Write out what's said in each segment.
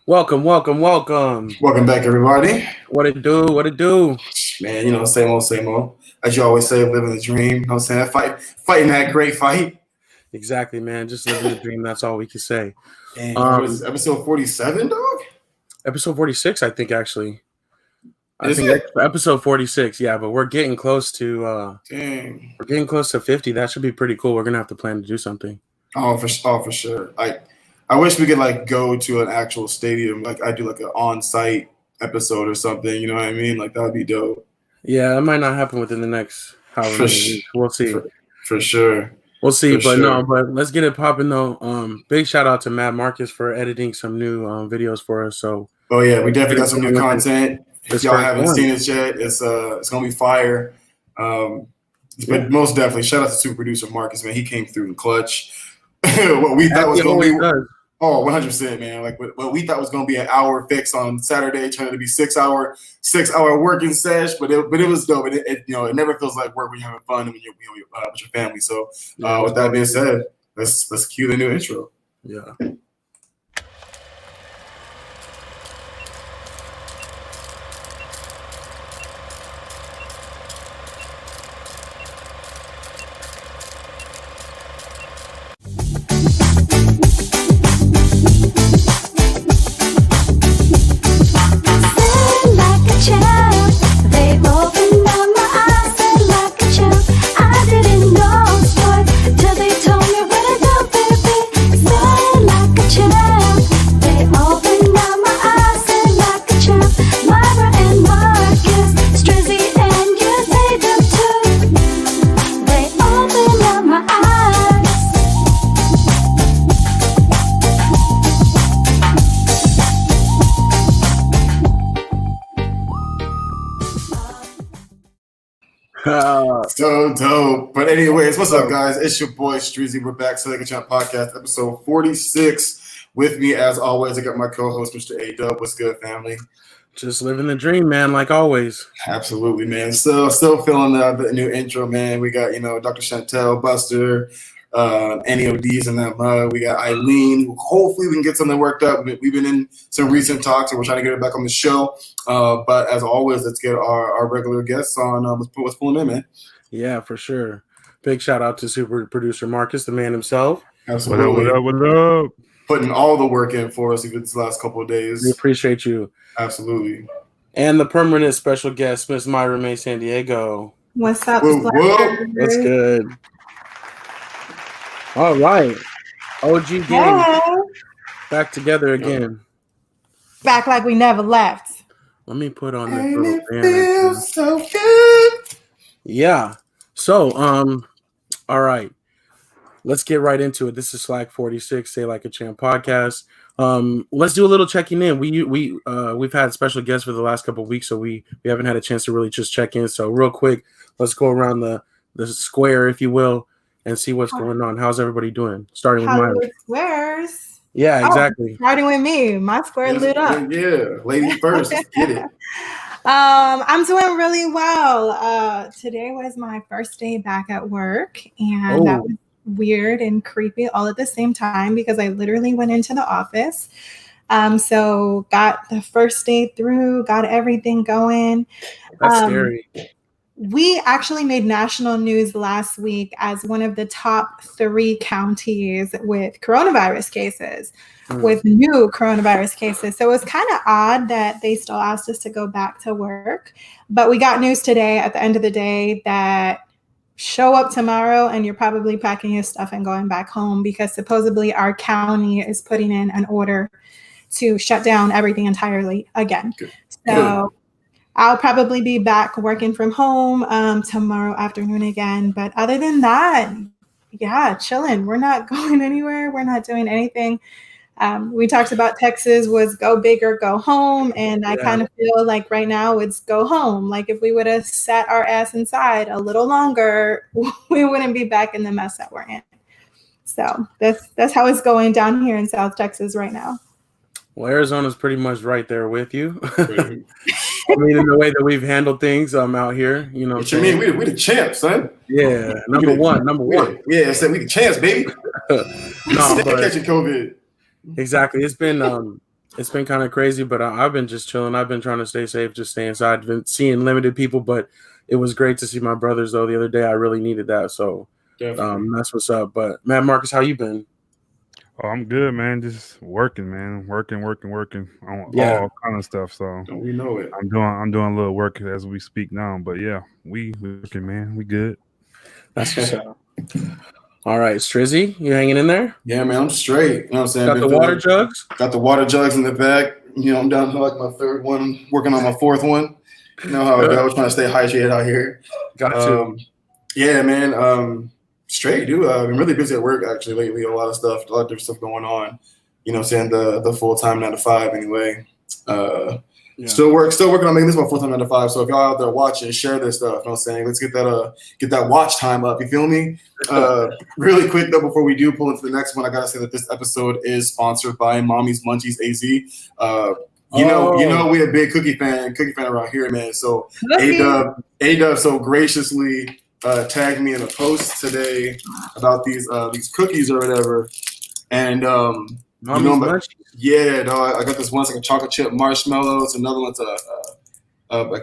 Welcome, welcome, welcome. Welcome back, everybody. What it do? What it do? Man, same old, same old. As you always say, living the dream. You know what I'm saying? Fighting that great fight. Exactly, man. Just living the dream. That's all we can say. And what was episode 47, dog? Episode 46, I think, actually. Is it? Episode 46, yeah, but we're getting close to Dang. We're getting close to 50. That should be pretty cool. We're gonna have to plan to do something. Oh, for sure. I wish we could go to an actual stadium. I do an on-site episode or something. You know what I mean? That would be dope. Yeah, that might not happen within the next however many weeks. We'll see. For sure. We'll see, but let's get it popping though. Big shout out to Matt Marcus for editing some new videos for us. So yeah, we definitely got some new content. If y'all haven't seen it yet, it's gonna be fire. But most definitely, shout out to super producer Marcus, man. He came through in clutch. What we thought was gonna be 100%, man. What we thought was gonna be an hour fix on Saturday, turned to be 6 hour working sesh, but it was dope. It never feels like work when you're having fun and when you're with your family. So with that being said, let's cue the new intro. Yeah. So dope. But anyways, what's up, guys? It's your boy STRIZZY. We're back. SLAC Chapter Podcast, episode 46. With me, as always, I got my co-host, Mr. AW. What's good, family? Just living the dream, man, like always. Absolutely, man. Still feeling the new intro, man. We got, Dr. Chantel, Buster, any ODs in that mug. We got Eileen. Hopefully we can get something worked up. We've been in some recent talks and we're trying to get her back on the show. But as always, let's get our regular guests on. Let's pull them in, man. Yeah, for sure. Big shout out to super producer Marcus, the man himself. Absolutely. What up? Putting all the work in for us even this last couple of days. We appreciate you. Absolutely. And the permanent special guest, Miss Myra May San Diego. What's up? What's good? All right. OG gang back together again. Back like we never left. Let me put on this little band. So good. Yeah. So, all right. Let's get right into it. This is SLAC 46, Say Like a Champ podcast. Let's do a little checking in. We've had special guests for the last couple of weeks, so we haven't had a chance to really just check in. So real quick, let's go around the square, if you will, and see what's going on. How's everybody doing? Starting with Myra. Squares. Yeah, exactly. Starting with me. My square lit up. Yeah, ladies first. Let's get it. I'm doing really well. Today was my first day back at work, and that was weird and creepy all at the same time because I literally went into the office. So got the first day through, got everything going. That's scary. We actually made national news last week as one of the top 3 counties with coronavirus cases, with new coronavirus cases. So it was kind of odd that they still asked us to go back to work. But we got news today at the end of the day that show up tomorrow and you're probably packing your stuff and going back home because supposedly our county is putting in an order to shut down everything entirely again. So I'll probably be back working from home tomorrow afternoon again. But other than that, yeah, chilling. We're not going anywhere. We're not doing anything. We talked about Texas was go big or go home. And I kind of feel like right now it's go home. Like if we would have sat our ass inside a little longer, we wouldn't be back in the mess that we're in. So that's how it's going down here in South Texas right now. Well, Arizona's pretty much right there with you. I mean, in the way that we've handled things out here, you know. What you mean? We the champs, son. Yeah, number one. Yeah, I said we the champs, baby. No, but catching COVID. Exactly. It's been It's been kind of crazy, but I've been just chilling. I've been trying to stay safe, just stay inside. I've been seeing limited people, but it was great to see my brothers though the other day. I really needed that, so that's what's up. But Matt Marcus, how you been? Oh, I'm good, man. Just working, man. Working on all kind of stuff. So we know it. I'm doing a little work as we speak now. But yeah, we working, man. We good. That's what's up. All right, Strizzy, you hanging in there? Yeah, man, I'm straight. You know what I'm saying? Got the water jugs? Got the water jugs in the back. You know, I'm down to like my third one. I'm working on my fourth one. You know how it goes, trying to stay hydrated out here. Got you. Yeah, man. Straight, dude. I've been really busy at work actually lately. A lot of different stuff going on. You know what I'm saying? The full-time 9 to 5 anyway. Still working on making this my full-time 9 to 5. So if y'all out there watching, share this stuff. You know what I'm saying? Let's get that watch time up. You feel me? Really quick though, before we do pull into the next one, I gotta say that this episode is sponsored by Mommy's Munchies AZ. You know we're a big cookie fan around here, man. So AW so graciously tagged me in a post today about these cookies or whatever, and yeah, dog, I got this one's like a chocolate chip marshmallows, another one's a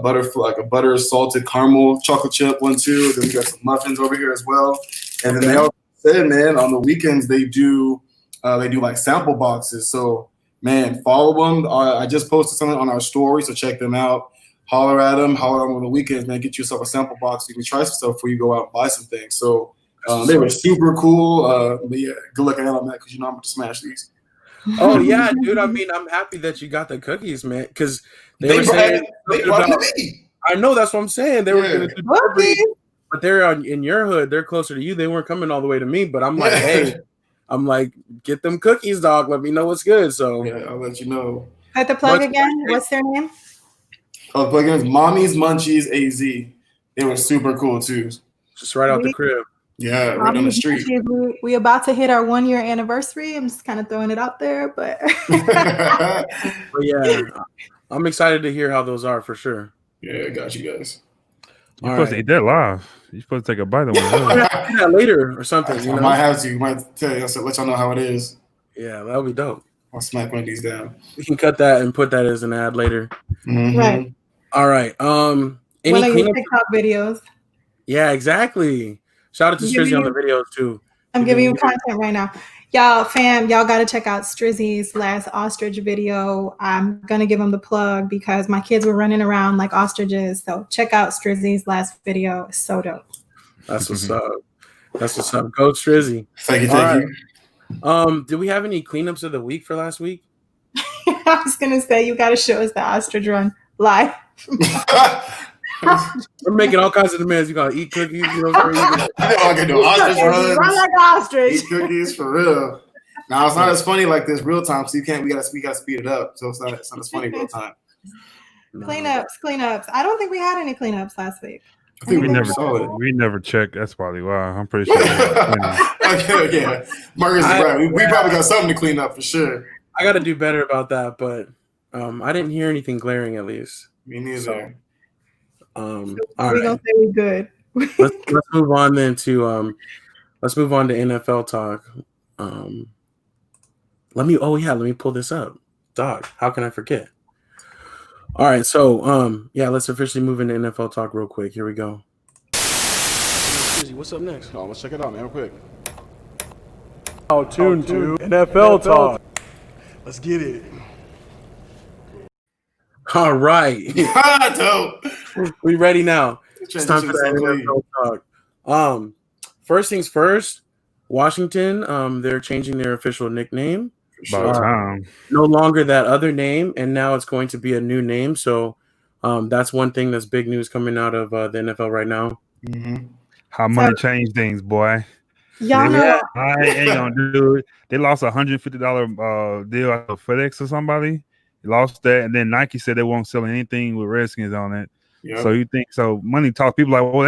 butter salted caramel chocolate chip one too. Then we got some muffins over here as well, and then they also said, man, on the weekends they do like sample boxes. So man, follow them. I just posted something on our story, so check them out. Holler at them on the weekends, man. Get yourself a sample box. You can try some stuff before you go out and buy some things. So they were super cool. But yeah, good luck on that because you know I'm going to smash these. Oh yeah, dude. I mean, I'm happy that you got the cookies, man. Because they were saying I know that's what I'm saying. They were going to do delivery, but they're in your hood. They're closer to you. They weren't coming all the way to me. But I'm like, hey, get them cookies, dog. Let me know what's good. So yeah, I'll let you know. At the plug again. What's their name? Oh, the plug is Mommy's Munchies AZ. They were super cool too. Just right out the crib. Yeah, right on the street. We about to hit our 1-year anniversary. I'm just kind of throwing it out there, but but yeah, I'm excited to hear how those are for sure. Yeah, I got you guys. You're supposed to eat that live. You're supposed to take a bite of one. Yeah, later or something. I might have to. Might tell you. So let y'all know how it is. Yeah, that'll be dope. I'll smack one of these down. We can cut that and put that as an ad later. Mm-hmm. Right. All right. Any one of your TikTok videos. Yeah, exactly. Shout out to Strizzy on the videos too. I'm giving you content right now. Y'all got to check out Strizzy's last ostrich video. I'm going to give him the plug because my kids were running around like ostriches. So check out Strizzy's last video. It's so dope. That's what's up. That's what's up. Go Strizzy. Thank you. Did we have any cleanups of the week for last week? I was going to say, you got to show us the ostrich run live. We're making all kinds of demands. You gotta eat cookies. You know what I'm saying? I can do ostrich runs. Run like ostrich. Eat cookies for real. Now it's not as funny like this real time, so we gotta speed it up. So it's not as funny real time. Cleanups. I don't think we had any cleanups last week. I think we never checked. That's probably why. I'm pretty sure. Okay, yeah. Marcus is right. We probably got something to clean up for sure. I got to do better about that, but I didn't hear anything glaring at least. Me neither. So, we're gonna say we're good. let's move on then to NFL talk. Let me pull this up. Dog, how can I forget? All right, so let's officially move into NFL talk real quick. Here we go. What's up next? Oh, let's check it out, man, real quick. Tune to NFL talk. Let's get it. All right. Dope. We ready now. It's time for the NFL talk. First things first, Washington, they're changing their official nickname. About time. No longer that other name, and now it's going to be a new name. So that's one thing that's big news coming out of the NFL right now. Mm-hmm. How money change things, boy. Y'all know. I ain't gonna do it. They lost $150 deal out of FedEx or somebody. They lost that, and then Nike said they won't sell anything with Redskins on it. Yep. So you think money talk. People like, well,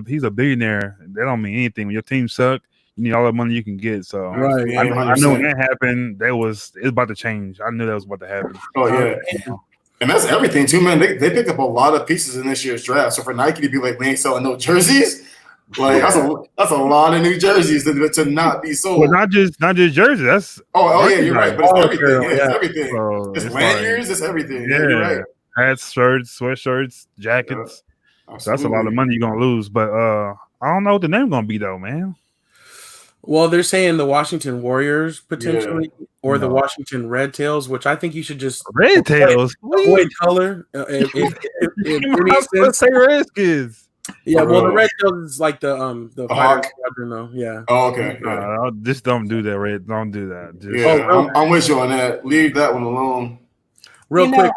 he's a billionaire. That don't mean anything. When your team suck, you need all the money you can get. So right. I know when that happened, it's about to change. I knew that was about to happen. Oh yeah. And that's everything too, man. They picked up a lot of pieces in this year's draft. So for Nike to be like, we ain't selling no jerseys, Like that's a lot of new jerseys to not be sold. Well, not just jerseys. That's yeah, you're right. But it's everything. Apparel, It's everything. So it's it's lanyards. like, It's everything. yeah, You're right. hats, shirts, sweatshirts, jackets. So that's a lot of money you're gonna lose. But I don't know what the name gonna be though, man. Well, they're saying the Washington Warriors potentially, or the Washington Red Tails, which I think you should just Red Tails. Avoid color. Let's say Redskins. Yeah, well, the Red Tails is like the Hawk. squadron, though. Yeah. Oh, okay. Yeah. Just don't do that, Red. Don't do that. Just, I'm with you on that. Leave that one alone. Real quick.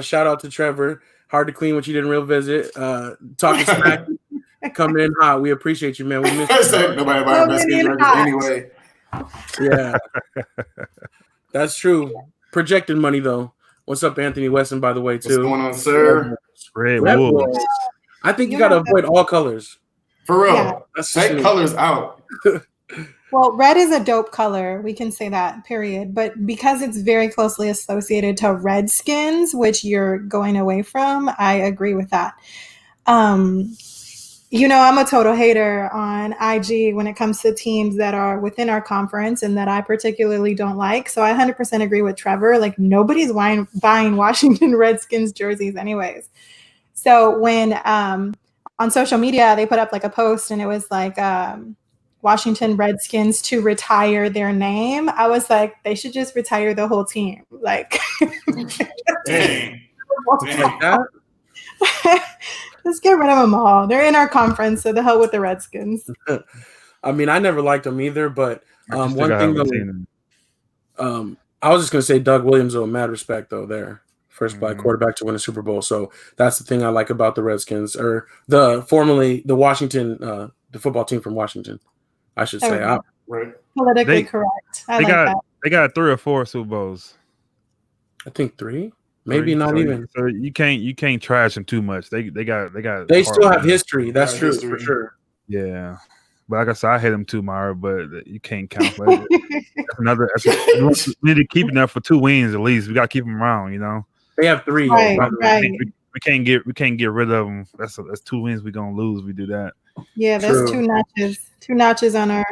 Shout out to Trevor. Hard to clean what you didn't real visit. Talking smack, coming in hot. We appreciate you, man. We miss you. Nobody buying Redskins anyway. Yeah, that's true. Projected money though. What's up, Anthony Weston? By the way, too. What's going on, sir? Red Wolves. I think you got to avoid all colors. For real. Yeah. Take colors out. Well, red is a dope color. We can say that, period. But because it's very closely associated to Redskins, which you're going away from, I agree with that. I'm a total hater on IG when it comes to teams that are within our conference and that I particularly don't like. So I 100% agree with Trevor. Like, nobody's buying Washington Redskins jerseys anyways. So when on social media, they put up like a post and it was like Washington Redskins to retire their name. I was like, they should just retire the whole team. Like, dang. Just get rid of them all. They're in our conference, so the hell with the Redskins. I mean, I never liked them either, but one thing though, I was just gonna say Doug Williams, though, mad respect though there. First black quarterback to win a Super Bowl. So that's the thing I like about the Redskins, or formerly the Washington, the football team from Washington, I should say. Right. Politically correct. They got 3 or 4 Super Bowls. I think 3, maybe not even. So you can't trash them too much. They still have history. That's true for sure. Yeah. But like I said, I hate them too, Mara, but you can't count. We need to keep enough for 2 wins at least. We got to keep them around, you know. They have 3. Right. We can't get rid of them. That's 2 wins we're gonna lose. We do that. Yeah, there's 2 notches on our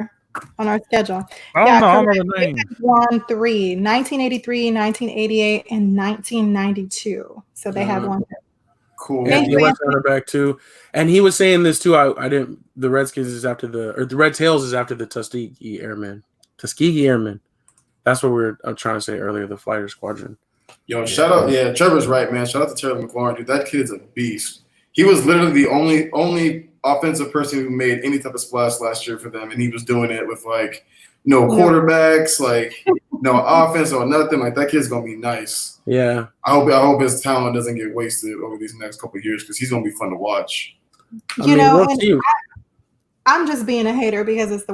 schedule. I don't know the names. Won 3, 1983, 1988, and 1992. So they have one. Cool. Yeah, he went quarterback too, and he was saying this too. I didn't. The Redskins is after the Red Tails is after the Tuskegee Airmen. That's what I'm trying to say earlier. The Fighter Squadron. Yo, shout out. Yeah, Trevor's right, man. Shout out to Trevor McLaurin, dude. That kid's a beast. He was literally the only offensive person who made any type of splash last year for them, and he was doing it with like no quarterbacks, like no offense or nothing. Like, that kid's gonna be nice. Yeah. I hope his talent doesn't get wasted over these next couple of years, because he's gonna be fun to watch. I'm just being a hater because it's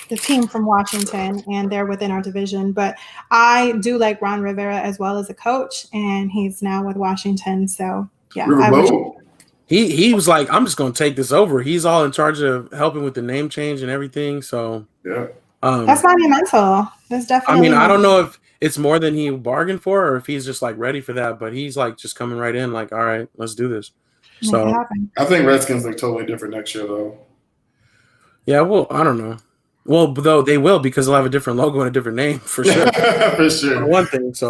the team from Washington, and they're within our division. But I do like Ron Rivera as well as a coach, and he's now with Washington. So yeah, he was like, I'm just gonna take this over. He's all in charge of helping with the name change and everything. So yeah, that's monumental. That's definitely. I mean, I don't know if it's more than he bargained for, or if he's just like ready for that. But he's like just coming right in, like, all right, let's do this. So I think Redskins look totally different next year, though. Yeah, well, I don't know. Well, though they will, because they'll have a different logo and a different name for sure. For sure. One thing. So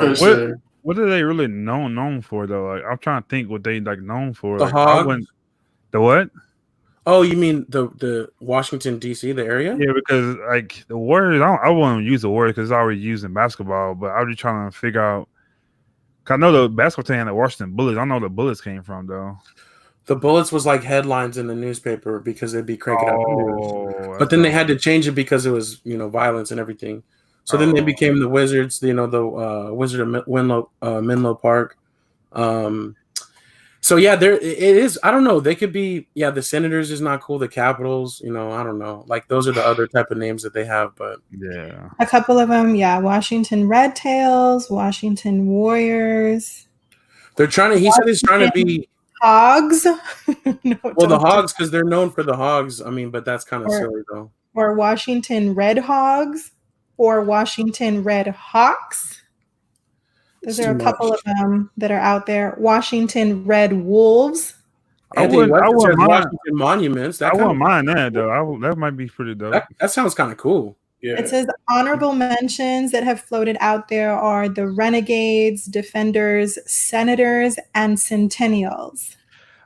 what are they really known for though? Like, I'm trying to think what they like known for. The Hogs. The what? Oh, you mean the Washington D.C. the area? Yeah, because like the Warriors, I wouldn't use the Warriors because it's already used in basketball. But I was just trying to figure out. Cause I know the basketball team had the Washington Bullets. I don't know where the Bullets came from though. The Bullets was like headlines in the newspaper because they'd be cranking out the news. But then they had to change it because it was, violence and everything. So then they became the Wizards, the Wizard of Menlo Park. So yeah, it is. I don't know. They could be. Yeah, the Senators is not cool. The Capitals, I don't know. Like, those are the other type of names that they have. But yeah, a couple of them. Yeah, Washington Red Tails, Washington Warriors. They're trying to. He said he's trying to be. Hogs. The Hogs, because they're known for the Hogs. I mean, but that's kind of silly though. Or Washington Red Hogs, or Washington Red Hawks. Those are a couple of them that are out there. Washington Red Wolves. Anthony Weston says mind. Washington Monuments. I wouldn't mind that though. That might be pretty dope. That sounds kind of cool. Yeah. It says honorable mentions that have floated out there are the Renegades, Defenders, Senators, and Centennials.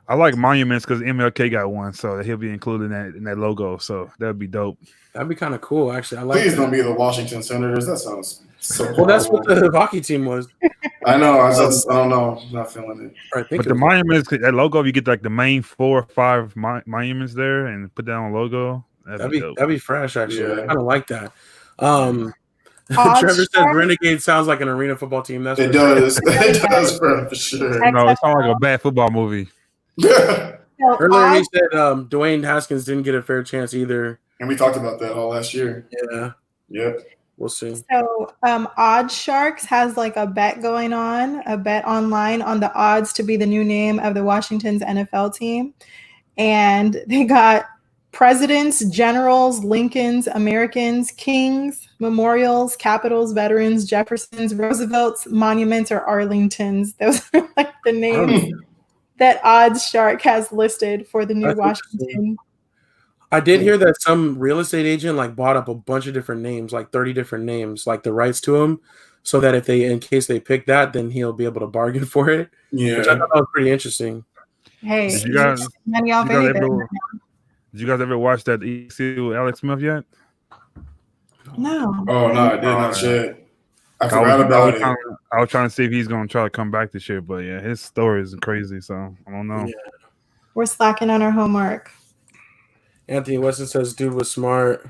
I like monuments because MLK got one, so he'll be included in that logo. So that'd be dope. That'd be kind of cool, actually. I like. Please don't be the Washington Senators. That sounds so. Well, that's what the hockey team was. I know. I don't know. I'm not feeling it. But the monuments, that logo, if you get like the main 4 or 5 monuments there and put that on logo, that'd be fresh. Actually, Yeah. I kind of like that. Trevor says Renegade sounds like an arena football team. That's it does. It does for sure. No, it sounds like a bad football movie. Earlier he said Dwayne Haskins didn't get a fair chance either. And we talked about that all last year. Yeah. Yep. We'll see. So Odds Sharks has like a bet going on, a bet online on the odds to be the new name of the Washington's NFL team. And they got presidents, generals, Lincolns, Americans, kings, memorials, capitals, veterans, Jeffersons, Roosevelts, monuments, or Arlingtons. Those are like the names that Odds Shark has listed for the new Washington. I did hear that some real estate agent like bought up a bunch of different names, like 30 different names, like the rights to them, so that in case they pick that, then he'll be able to bargain for it. Yeah. Which I thought that was pretty interesting. Hey, did you guys ever watch that EC with Alex Smith yet? No. Oh no, I did not yet. I forgot about it. I was trying to see if he's going to try to come back this year, but yeah, his story is crazy, so I don't know. Yeah. We're slacking on our homework. Anthony Weston says, dude was smart.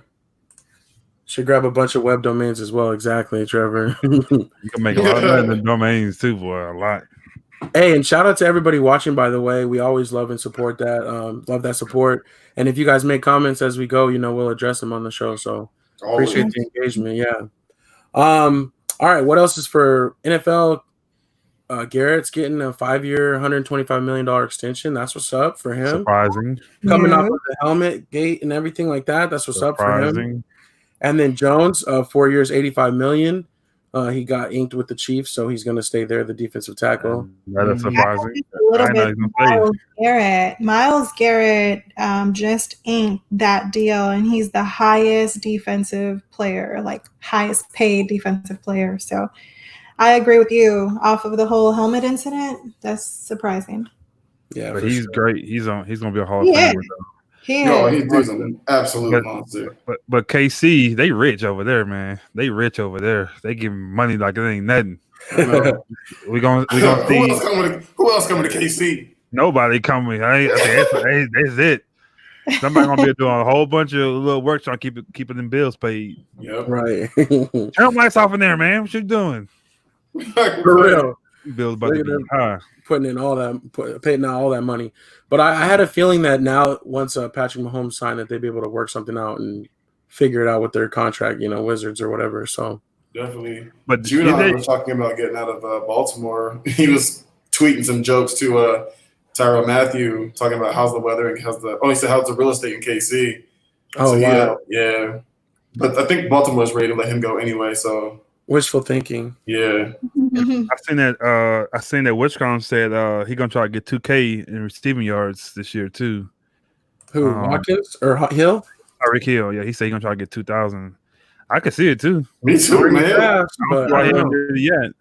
Should grab a bunch of web domains as well. Exactly, Trevor. You can make a lot of domains too, boy. A lot. Hey, and shout out to everybody watching, by the way. We always love and support that. Love that support. And if you guys make comments as we go, we'll address them on the show. So appreciate the engagement. Yeah. All right. What else is for NFL? Garrett's getting a 5-year, $125 million extension. That's what's up for him. Surprising. Coming off of the helmet gate and everything like that. That's what's up for him. And then Jones, 4 years, $85 million. He got inked with the Chiefs, so he's going to stay there, the defensive tackle. That is surprising. A little bit. Myles Garrett just inked that deal, and he's the highest defensive player, like highest paid defensive player. So I agree with you. Off of the whole helmet incident, that's surprising. Yeah, but he's great. He's going to be a Hall of Yeah. Famer. He's an absolute monster. But KC, they rich over there, man. They rich over there. They give money like it ain't nothing. we gonna see. Who else coming to KC? Nobody coming. That's it. Somebody gonna be doing a whole bunch of little work trying to keep them bills paid. Yep. Right. Turn lights off in there, man. What you doing? For real. Bills about to be high. Paying out all that money. But I had a feeling that now, once Patrick Mahomes signed, that they'd be able to work something out and figure it out with their contract, Wizards or whatever. So definitely. But Judah was talking about getting out of Baltimore. He was tweeting some jokes to Tyrell Matthew, talking about how's the weather and he said how's the real estate in KC. Oh, wow. Yeah. But I think Baltimore's ready to let him go anyway. So wishful thinking. Yeah. I seen that Witchcom said he gonna try to get 2K in receiving yards this year too. Who, Watkins or Hill? Rick Hill, yeah. He said he gonna try to get 2,000. I could see it too. Me too, man. But I haven't did it yet.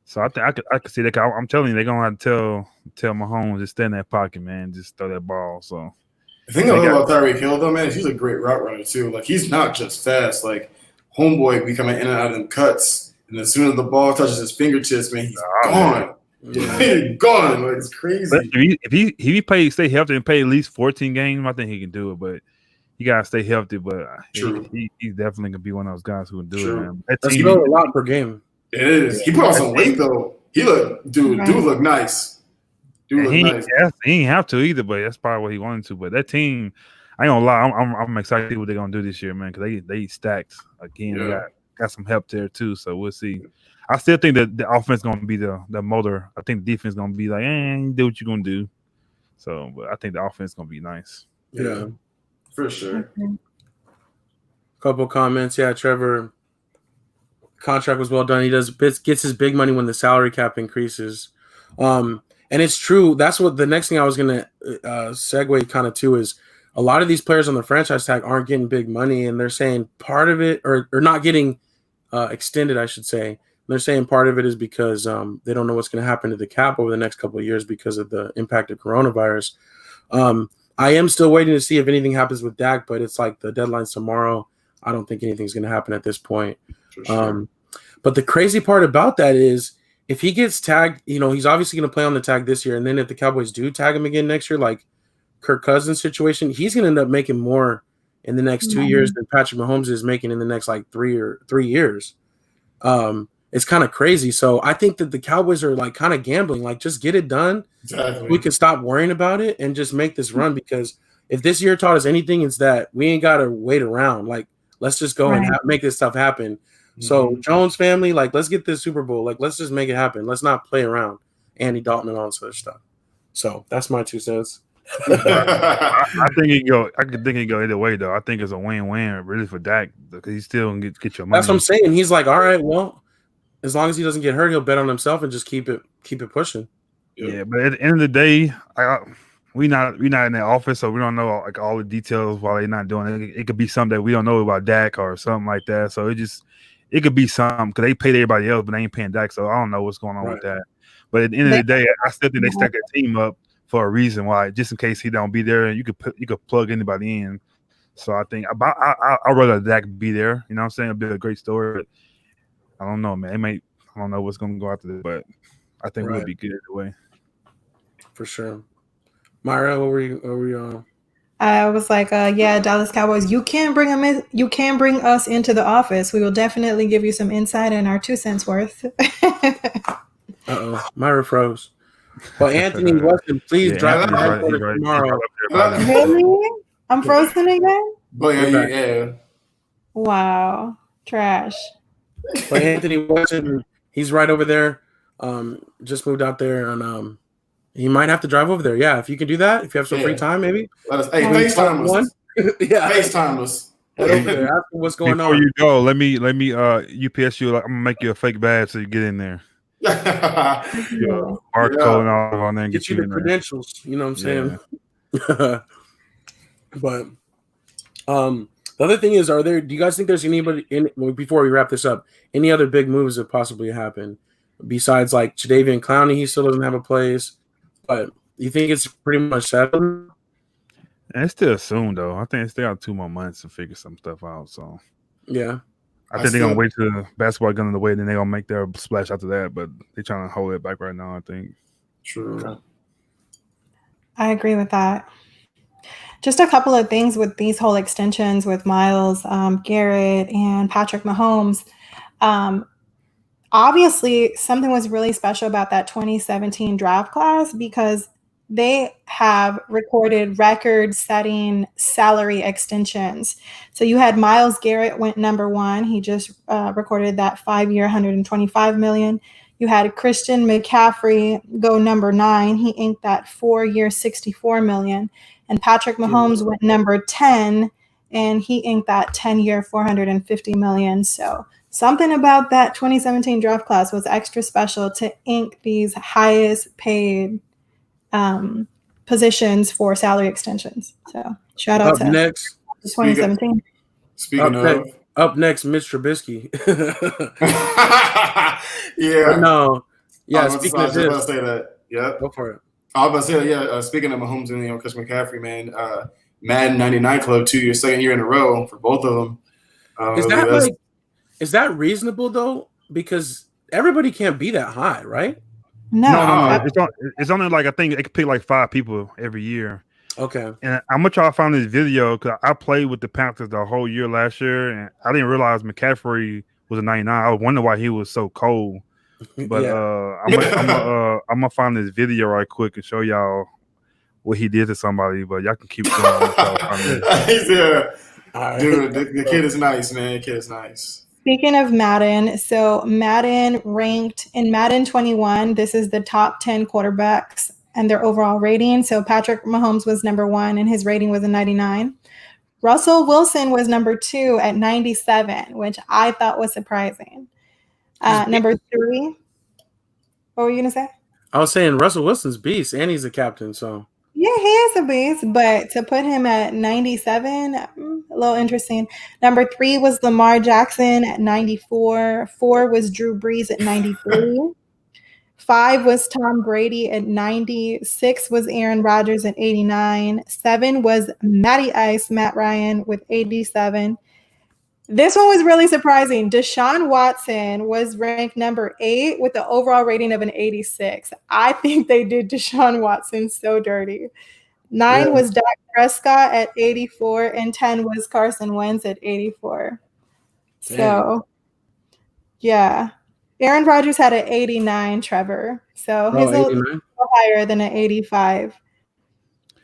So I think I could see that. I'm telling you, they're gonna have to tell Mahomes just stay in that pocket, man. Just throw that ball. So the thing about Tyreek Hill though, man, is he's a great route runner too. Like he's not just fast. Like homeboy be coming in and out of them cuts. And as soon as the ball touches his fingertips, man, he's gone. Yeah. He's gone. Like, it's crazy. But if he stay healthy and play at least 14 games, I think he can do it. But you gotta stay healthy. But he's definitely gonna be one of those guys who can do it, man. That's a lot per game. It is. He put on some weight though. He look look nice. He ain't have to either, but that's probably what he wanted to. But that team, I ain't gonna lie, I'm excited to see what they're gonna do this year, man. Because they stacked again. Yeah. They got some help there too, so we'll see. I still think that the offense is gonna be the motor. I think the defense is gonna be like, do what you're gonna do. So, but I think the offense is gonna be nice. Yeah, for sure. Couple comments, yeah. Trevor, contract was well done. He gets his big money when the salary cap increases. And it's true. That's what the next thing I was going to segue kind of to is a lot of these players on the franchise tag aren't getting big money, and they're saying part of it, or not getting extended, I should say. They're saying part of it is because they don't know what's going to happen to the cap over the next couple of years because of the impact of coronavirus. I am still waiting to see if anything happens with Dak, but it's like the deadline's tomorrow. I don't think anything's going to happen at this point. Sure. But the crazy part about that is if he gets tagged, he's obviously going to play on the tag this year. And then if the Cowboys do tag him again next year, like Kirk Cousins situation, he's going to end up making more in the next 2 years than Patrick Mahomes is making in the next like 3 years. It's kind of crazy. So I think that the Cowboys are like kind of gambling, like just get it done. Exactly. We can stop worrying about it and just make this run, because if this year taught us anything, it's that we ain't got to wait around. Like, let's just go and make this stuff happen. Mm-hmm. So Jones family, like, let's get this Super Bowl. Like, let's just make it happen. Let's not play around Andy Dalton and all this other stuff. So that's my 2 cents. I think it go. I could think it go either way though. I think it's a win-win really for Dak because he's still gonna get your money. That's what I'm saying. He's like, all right, well, as long as he doesn't get hurt, he'll bet on himself and just keep it pushing. Yeah, but at the end of the day, we not in the office, so we don't know like all the details while they're not doing it. It could be something that we don't know about Dak or something like that. So it could be something because they paid everybody else, but they ain't paying Dak. So I don't know what's going on with that. But at the end of the day, I still think they stack that team up for a reason why, just in case he don't be there, and you could plug anybody in. So I think I'd rather Dak be there. You know what I'm saying? It'd be a great story. But I don't know, man. I don't know what's going to go after this, but I think we'll be good either way. For sure. Myra, what were you on? I was like, Dallas Cowboys, you can bring them in. You can bring us into the office. We will definitely give you some insight and our 2 cents worth. Myra froze. Well, Anthony Weston, please drive the headquarters tomorrow. Really? I'm frozen again? Oh, yeah. Wow. Trash. But Anthony Weston, he's right over there. Just moved out there, and he might have to drive over there. Yeah, if you can do that, if you have some free time, maybe. FaceTime us. Yeah, FaceTime us. Head over there. Ask him what's going on. Before you go, let me UPS you. I'm gonna make you a fake badge so you get in there. Barcode and all on there and get you the credentials. You know what I'm saying? But the other thing is, do you guys think there's anybody before we wrap this up, any other big moves that possibly happen besides like Jadeveon Clowney? He still doesn't have a place, but you think it's pretty much settled? And it's still soon though. I think it's still got 2 more months to figure some stuff out. So yeah. I think they're going to wait till the basketball gun in the way, then they're going to make their splash after that. But they're trying to hold it back right now, I think. True. I agree with that. Just a couple of things with these whole extensions with Myles Garrett and Patrick Mahomes. Obviously, something was really special about that 2017 draft class because they have recorded record-setting salary extensions. So you had Myles Garrett went number 1. He just recorded that 5-year, $125 million. You had Christian McCaffrey go number 9. He inked that 4-year, $64 million. And Patrick Mahomes went number 10, and he inked that 10-year, $450 million. So something about that 2017 draft class was extra special to ink these highest paid positions for salary extensions. So shout out to next 2017. Up next, Mitch Trubisky. Yeah. No. Yeah. Speaking of this, say that. Yeah. Go for it. I was about to say, speaking of Mahomes and Chris McCaffrey, man, Madden 99 Club 2 year, 2nd year in a row for both of them. Is that reasonable though? Because everybody can't be that high, right? No. It's only like I think it could pick like 5 people every year. Okay. And I'm gonna try to find this video because I played with the Panthers the whole year last year, and I didn't realize McCaffrey was a 99. I was wondering why he was so cold. But I'm gonna find this video right quick and show y'all what he did to somebody. But y'all can keep going. Dude, the kid is nice, man. The kid is nice. Speaking of Madden, so Madden ranked in Madden 21, this is the top 10 quarterbacks and their overall rating. So Patrick Mahomes was number 1 and his rating was a 99. Russell Wilson was number 2 at 97, which I thought was surprising. Number 3. What were you going to say? I was saying Russell Wilson's beast, and he's a captain. So Yeah, he is a beast, but to put him at 97, a little interesting. Number 3 was Lamar Jackson at 94. 4 was Drew Brees at 93. 5 was Tom Brady at 90. 6 was Aaron Rodgers at 89. 7 was Matty Ice, Matt Ryan with 87. This one was really surprising. Deshaun Watson was ranked number 8 with the overall rating of an 86. I think they did Deshaun Watson so dirty. 9 was Dak Prescott at 84, and 10 was Carson Wentz at 84. Dang. So, yeah. Aaron Rodgers had an 89, Trevor. So he's a little higher than an 85.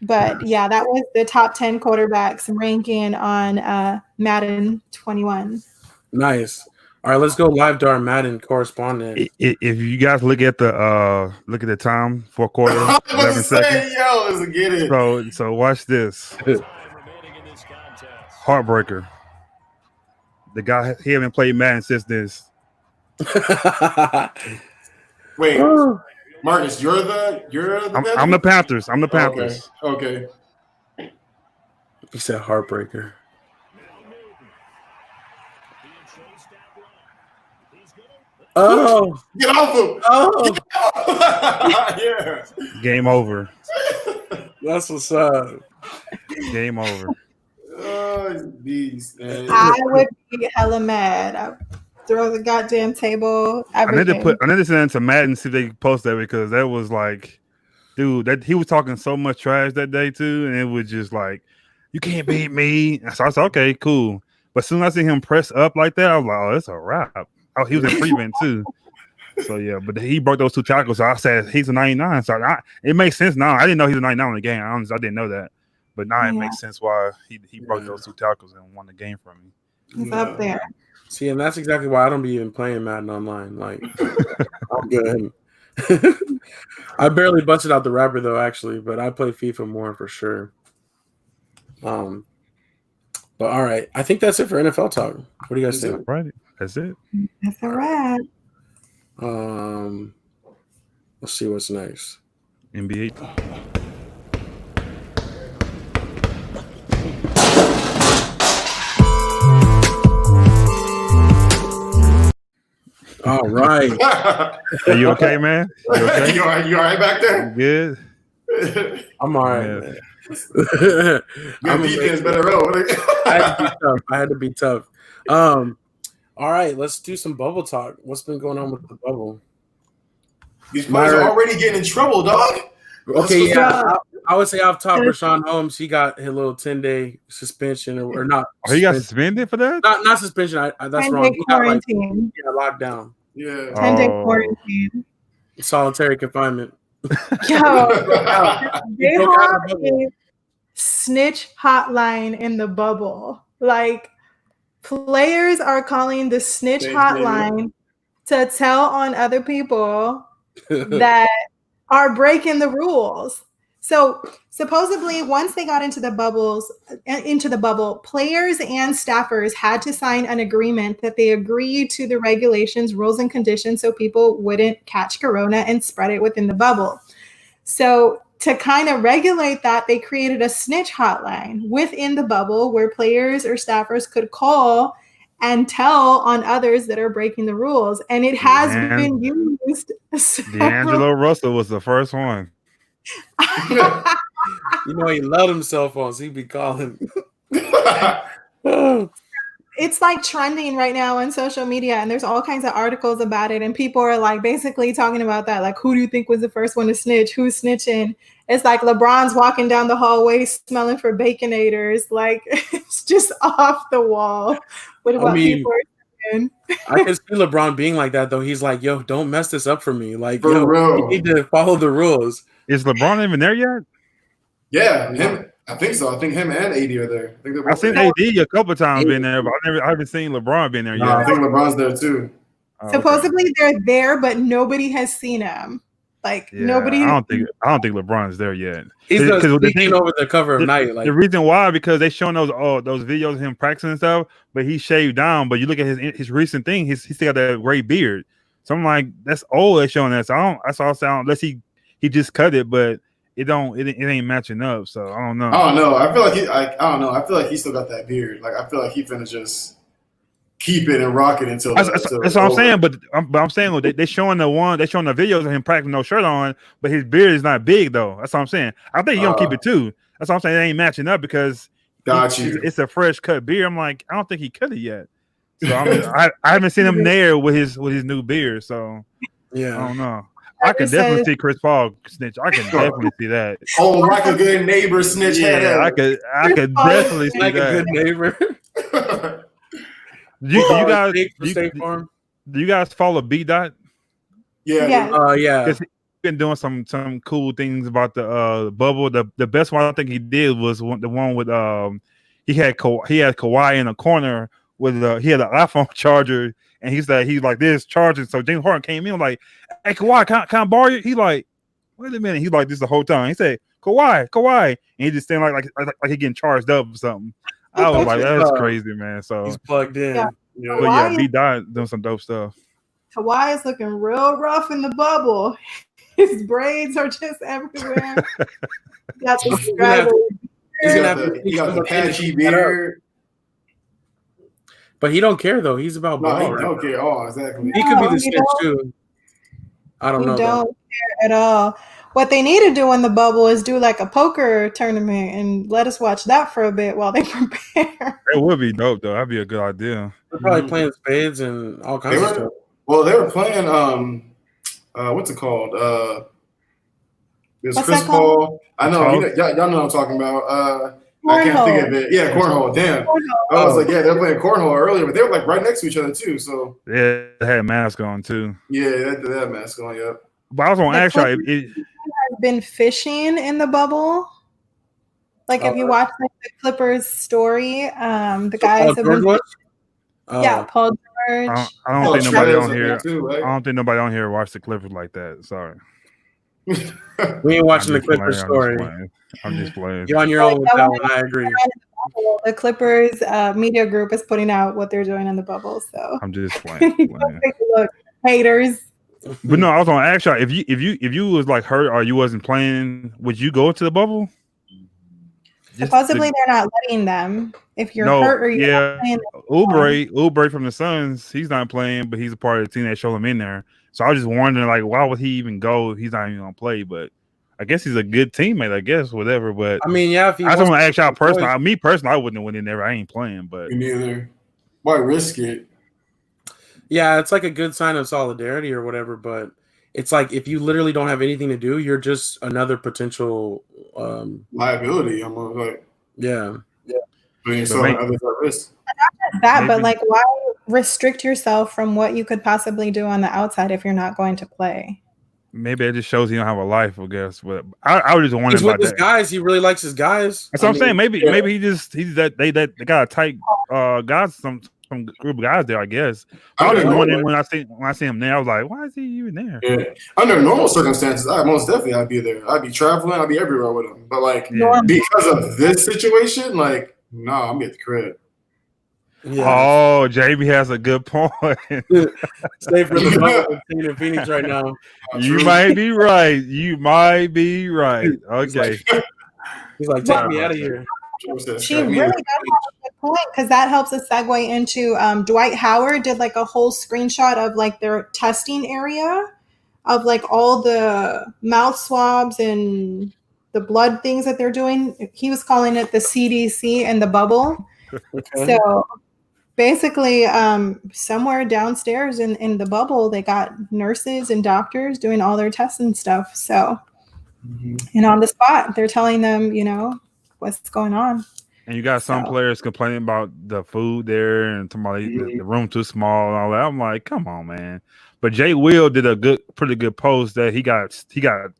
But yeah, that was the top 10 quarterbacks ranking on Madden 21. Nice. All right, let's go live to our Madden correspondent. If you guys look at the time, 4 quarters, 11 seconds. Yo, let's get it. So watch this. Heartbreaker. The guy, he haven't played Madden since this. Wait, Marcus, you're the I'm the Panthers. I'm the Panthers. Okay. He said heartbreaker. Oh, get off him! Oh, yeah. Game over. That's what's up. Game over. Oh, beast, man. I would be hella mad. I'd throw the goddamn table. Everything. I need to send it to Matt and see if they can post that, because that was like, dude, that he was talking so much trash that day too, and it was just like, you can't beat me. So I said, okay, cool. But as soon as I see him press up like that, I was like, oh, it's a wrap. Oh, he was in prevent too. So yeah, but he broke those 2 tackles. So I said he's a 99. So it makes sense now. I didn't know he was a 99 in the game. I didn't know that. But now it makes sense why he broke those 2 tackles and won the game from me. He's up there. See, and that's exactly why I don't be even playing Madden online. Like, I'm good. I barely busted out the rapper though, actually, but I play FIFA more for sure. But all right, I think that's it for NFL talk. What do you guys think? Right, that's it. That's a wrap. Let's see what's next. NBA. All right. Are you okay, man? You okay? You all right back there? You Good. I'm all right. Yeah. Your defense better roll. I had to be tough. All right, let's do some bubble talk. What's been going on with the bubble? These players are already getting in trouble, dog. Okay, yeah. I would say off top, Rashawn Holmes, he got his little 10-day suspension or not. Oh, he got suspended for that? Not suspension. That's wrong. He got quarantine. locked down. Yeah. 10-day quarantine. Solitary confinement. Yo, they have a snitch hotline in the bubble. Like, players are calling the snitch hotline to tell on other people that are breaking the rules. So supposedly, once they got into the bubble, players and staffers had to sign an agreement that they agreed to the regulations, rules, and conditions so people wouldn't catch corona and spread it within the bubble. So to kind of regulate that, they created a snitch hotline within the bubble where players or staffers could call and tell on others that are breaking the rules. And it has been used. D'Angelo Russell was the first one. You know, he loved himself on, so he'd be calling. It's like trending right now on social media, and there's all kinds of articles about it, and people are like basically talking about that. Like, who do you think was the first one to snitch? Who's snitching? It's like LeBron's walking down the hallway smelling for Baconators. Like, it's just off the wall with what people are saying. I can see LeBron being like that, though. He's like, yo, don't mess this up for me. Like, For real. you need to follow the rules. Is LeBron even there yet? Yeah, him. I think so. I think him and AD are there. I've seen AD a couple times been there, but I haven't seen LeBron been there yet. I think LeBron's there too. Supposedly they're there, but nobody has seen him. Like nobody. I don't think LeBron's there yet. He's taking over the cover of night. Like, the reason why, because they showing those videos of him practicing and stuff, but he shaved down. But you look at his recent thing, he's still got that gray beard. So I'm like, that's old. They're showing that. So I saw sound unless he just cut it, but it ain't matching up. So I don't know. I don't know. I feel like I don't know. I feel like he still got that beard. Like I feel like he finna just keep it and rock it until that's what I'm saying. But I'm saying they showing the videos of him practicing no shirt on, but his beard is not big though. That's what I'm saying. I think he gonna keep it too. That's what I'm saying. It ain't matching up because it's a fresh cut beard. I'm like, I don't think he cut it yet. So I haven't seen him there with his new beard. So yeah, I don't know. I can definitely see Chris Paul snitch. I can definitely see that. Oh, like a good neighbor snitch. Yeah, I could definitely see like that. a good neighbor. Do you guys follow B Dot? Yeah. Yeah. He's been doing some cool things about the bubble. The best one I think he did was the one with he had Kawhi in a corner with he had an iPhone charger, and he's like this charging. So James Harden came in like, "Hey Kawhi, can I borrow you?" He like, "Wait a minute." He's like this the whole time. He said, "Kawhi," and he just standing like he getting charged up or something. I was like, that's crazy, man. So he's plugged in. Yeah, B Dot doing some dope stuff. Kawhi is looking real rough in the bubble. His braids are just everywhere. He got the patchy beard. But he don't care though. He's about ball. He don't care. Oh, exactly. He could be the snitch too. I don't know. He don't care at all. What they need to do in the bubble is do like a poker tournament and let us watch that for a bit while they prepare. It would be dope though. That'd be a good idea. They're probably playing spades and all kinds of stuff. Well, they were playing what's it called? There's Chris Paul. I know y'all know what I'm talking about. I can't think of it. Yeah, cornhole. Damn. I was like, yeah, they're playing cornhole earlier, but they were like right next to each other too. So yeah, they had masks on too. Yeah, they had masks on. Yep. But I was on actually. Has been fishing in the bubble. Like if you watch the Clippers story, the guys have been. Yeah, Paul George. I don't think nobody on here. Too, right? I don't think nobody on here watched the Clippers like that. Sorry. We ain't watching the Clippers story. I'm just playing. You're on your own with that one. I agree. The Clippers media group is putting out what they're doing in the bubble. So I'm just playing. Take a look, haters. But no, I was on actually. If you was like hurt or you wasn't playing, would you go into the bubble? Supposedly they're not letting them. If you're hurt or you're not playing. Oubre from the Suns, he's not playing, but he's a part of the team that showed him in there. So I was just wondering, like, why would he even go if he's not even gonna play? But I guess he's a good teammate, I guess, whatever. But I mean, yeah, if he I just want to ask y'all personally. Me personally, I wouldn't have went in there. I ain't playing, but me neither. Why risk it? Yeah, it's like a good sign of solidarity or whatever, but it's like if you literally don't have anything to do, you're just another potential liability. Almost like yeah. Others at risk. Not just that, but like, why restrict yourself from what you could possibly do on the outside if you're not going to play? Maybe it just shows he don't have a life, I guess. But I was just wondering about his guys. He really likes his guys. That's what I'm saying. Maybe he's that they got a tight guys, some group of guys there, I guess. I was wondering when I see him there, I was like, why is he even there? Yeah. Under normal circumstances, I'd be there. I'd be traveling, I'd be everywhere with him. But like because of this situation, like, no, I'm at the crib. Yeah. Oh, JB has a good point. Stay for the team in Phoenix right now. You might be right. Okay. He's like, take me out of here. She really does have a good point because that helps us segue into Dwight Howard did like a whole screenshot of like their testing area of like all the mouth swabs and the blood things that they're doing. He was calling it the CDC and the bubble. Okay. So basically, somewhere downstairs in the bubble, they got nurses and doctors doing all their tests and stuff. So, and on the spot, they're telling them, what's going on. And you got some players complaining about the food there and talking about the room too small and all that. I'm like, come on, man. But Jay Will did a pretty good post that he got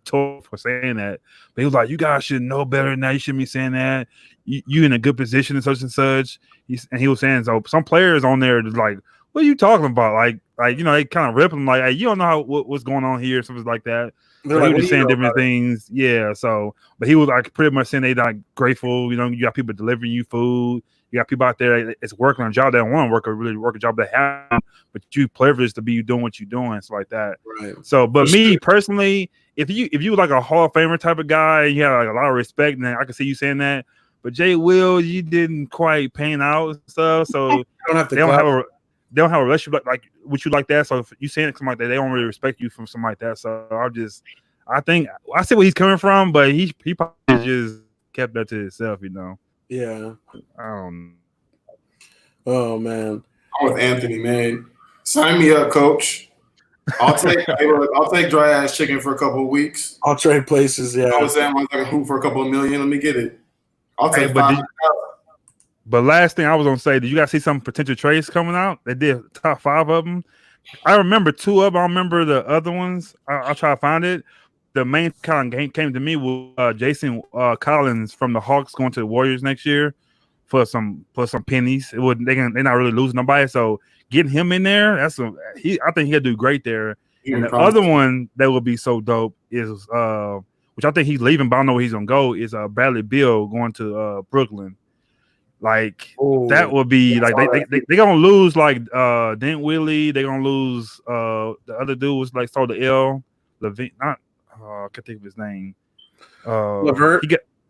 told for saying that. But he was like, you guys should know better than that. You shouldn't be saying that. You in a good position and such and such. And he was saying, so some players on there like, what are you talking about? Like they kind of rip him like, hey, you don't know what's going on here, something like that. They're like, he was just saying different things. Yeah. So, but he was like pretty much saying they not grateful. You got people delivering you food You got people out there that's working on a job that don't want to work a job that have, but you privileged to be doing what you're doing, stuff like that. Right. So, but me personally, if you like a Hall of Famer type of guy, you have like a lot of respect, and I can see you saying that. But Jay Will, you didn't quite pan out and stuff, so they don't have a relationship like with you like that. So if you saying something like that, they don't really respect you from something like that. So I think I see where he's coming from, but he probably just kept that to himself, you know. Yeah. I don't know. Oh man. I'm with Anthony, man. Sign me up, coach. I'll take dry ass chicken for a couple of weeks. I'll trade places. Yeah. I was saying I can hoop for a couple of million. Let me get it. I'll take But last thing I was gonna say, did you guys see some potential trades coming out? They did top 5 of them. I remember 2 of them. I don't remember the other ones. I'll try to find it. The main kind of came to me was Jason Collins from the Hawks going to the Warriors next year for some pennies. They're not really losing nobody. So getting him in there, I think he'll do great there. And the other one that would be so dope is which I think he's leaving, but I don't know where he's gonna go, is Bradley Beal going to Brooklyn. Like that would be like they gonna lose like Dent Willie, they gonna lose the other dude was like saw the L Levine, not I can't think of his name. LeVert.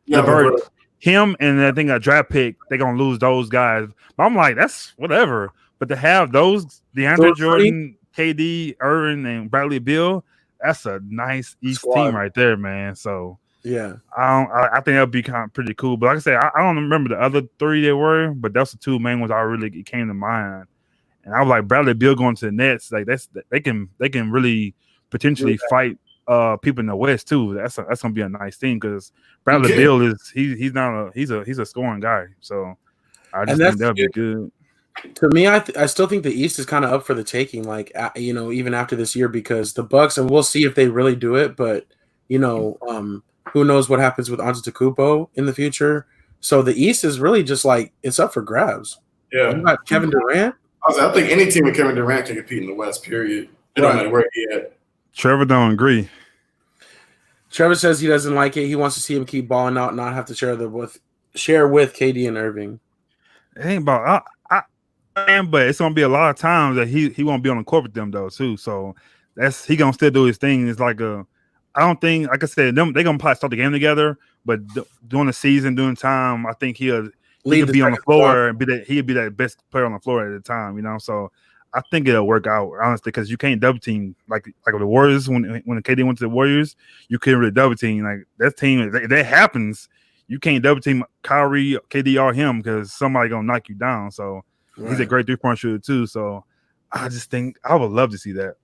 LeVert. Him and I think a draft pick, they're gonna lose those guys. But I'm like, that's whatever. But to have those DeAndre Jordan, KD, Irvin, and Bradley Beal, that's a nice East team right there, man. So yeah, I think that'd be kind of pretty cool. But like I said, I don't remember the other 3 they were, but that's the 2 main ones I really came to mind. And I was like, Bradley Beal going to the Nets, like they can really potentially fight people in the West too. That's gonna be a nice thing because Bradley Beal he's a scoring guy. So I just think that'd be good. To me, I still think the East is kind of up for the taking. Like even after this year, because the Bucks, and we'll see if they really do it. But who knows what happens with Antetokounmpo in the future? So the East is really just like it's up for grabs. Yeah, you got Kevin Durant. I think any team with Kevin Durant can compete in the West. Period. It don't matter where he at. Trevor don't agree. Trevor says he doesn't like it. He wants to see him keep balling out, and not have to share with KD and Irving. It ain't about but it's gonna be a lot of times that he won't be on the court with them though too. So he gonna still do his thing. It's like I don't think, like I said, they're gonna probably start the game together, but during the season, during time, I think he'll be on the floor and he'll be that best player on the floor at the time, you know. So I think it'll work out honestly because you can't double team like the Warriors when KD went to the Warriors, you couldn't really double team like that team. If that happens, you can't double team Kyrie, KD, or him because somebody gonna knock you down. So he's a great 3-point shooter too. So I just think I would love to see that.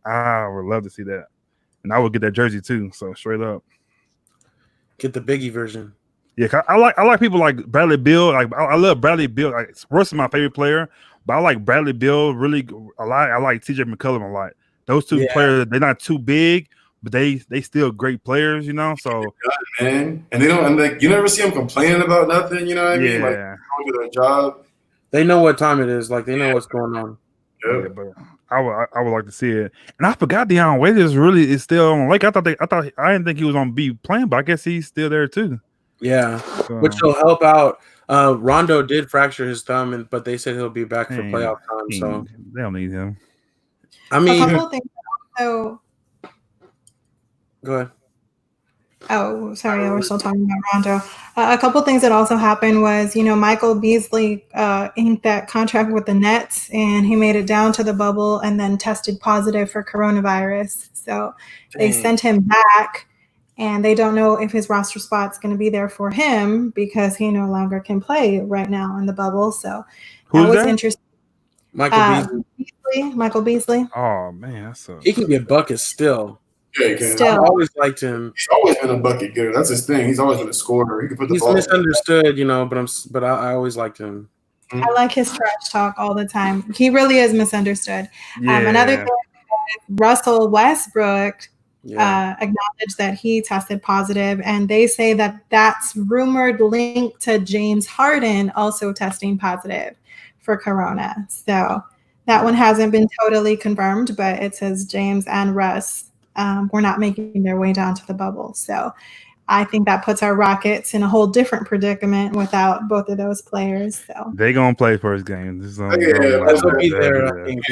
And I would get that jersey too. So straight up, get the Biggie version. Yeah, I like people like Bradley Beal. Like I love Bradley Beal. Like Russ is my favorite player, but I like Bradley Beal really a lot. I like TJ McCollum a lot. Those 2 players, they're not too big, but they still great players, you know. So man, and they don't. And like you never see them complaining about nothing. You know what I mean? Like going to their job. They know what time it is. Like they know what's going on. Yeah, but I would like to see it. And I forgot Deion Waiters is still on Lake. I didn't think he was on B playing, but I guess he's still there too. Yeah, which will help out. Rondo did fracture his thumb, but they said he'll be back for playoff time. So they don't need him. I mean, a couple of things. So, go ahead. Oh, sorry, we're still talking about Rondo. A couple things that also happened was, Michael Beasley inked that contract with the Nets, and he made it down to the bubble and then tested positive for coronavirus. So they sent him back, and they don't know if his roster spot's going to be there for him because he no longer can play right now in the bubble. So that was interesting. Michael Beasley. Oh, man, that sucks. He can get buckets still. Yeah, he can. Still. I always liked him. He's always been a bucket getter. That's his thing. He's always been a scorer. He can put the ball. He's misunderstood, but I always liked him. I like his trash talk all the time. He really is misunderstood. Yeah. Another thing is Russell Westbrook acknowledged that he tested positive, and they say that that's rumored linked to James Harden also testing positive for corona. So that one hasn't been totally confirmed, but it says James and Russ were not making their way down to the bubble. So I think that puts our Rockets in a whole different predicament without both of those players. So they gonna play first game. This is They'll be there. Even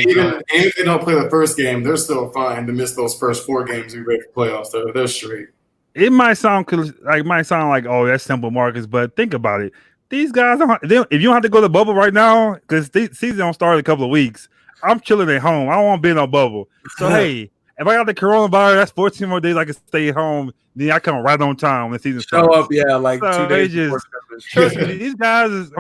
if they don't play the first game, they're still fine to miss those first 4 games we ready for playoffs. They're straight. It might sound like oh, that's simple, Marcus, but think about it. These guys, if you don't have to go to the bubble right now, because the season don't start in a couple of weeks, I'm chilling at home. I don't want to be in a bubble. So hey, if I got the coronavirus, that's 14 more days I can stay at home. Then I come right on time when the season starts. Show up, yeah, like so 2 days before. Trust me, these guys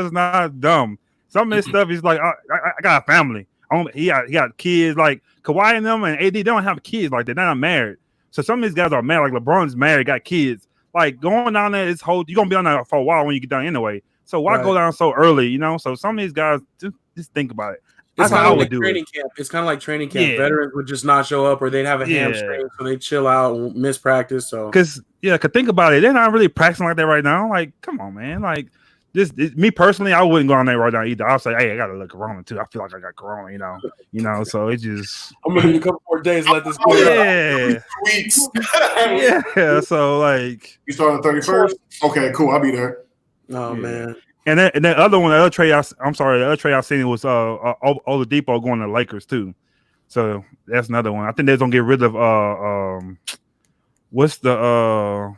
are not dumb. Some of this stuff is like, I got a family. He got kids. Like Kawhi and them and AD, they don't have kids like that. They're not married. So some of these guys are married. Like LeBron's married, got kids. Like going down there, you're gonna be on there for a while when you get down anyway. So why go down so early? You know. So some of these guys just think about it. It's kind of like training camp. It's kind of like training camp. Yeah. Veterans would just not show up, or they'd have a hamstring, so they chill out and miss practice. So because think about it, they're not really practicing like that right now. Like, come on, man. Like me personally, I wouldn't go on there right now either. I'll say, hey, I got a little corona too. I feel like I got corona, you know. So it just I'm gonna need a couple more days. Let this go. Yeah, weeks. Yeah. So like, you start on the 31st. Okay, cool. I'll be there. Oh man. And that other one, the other trade I seen was Oladipo going to Lakers too. So that's another one. I think they're gonna get rid of what's the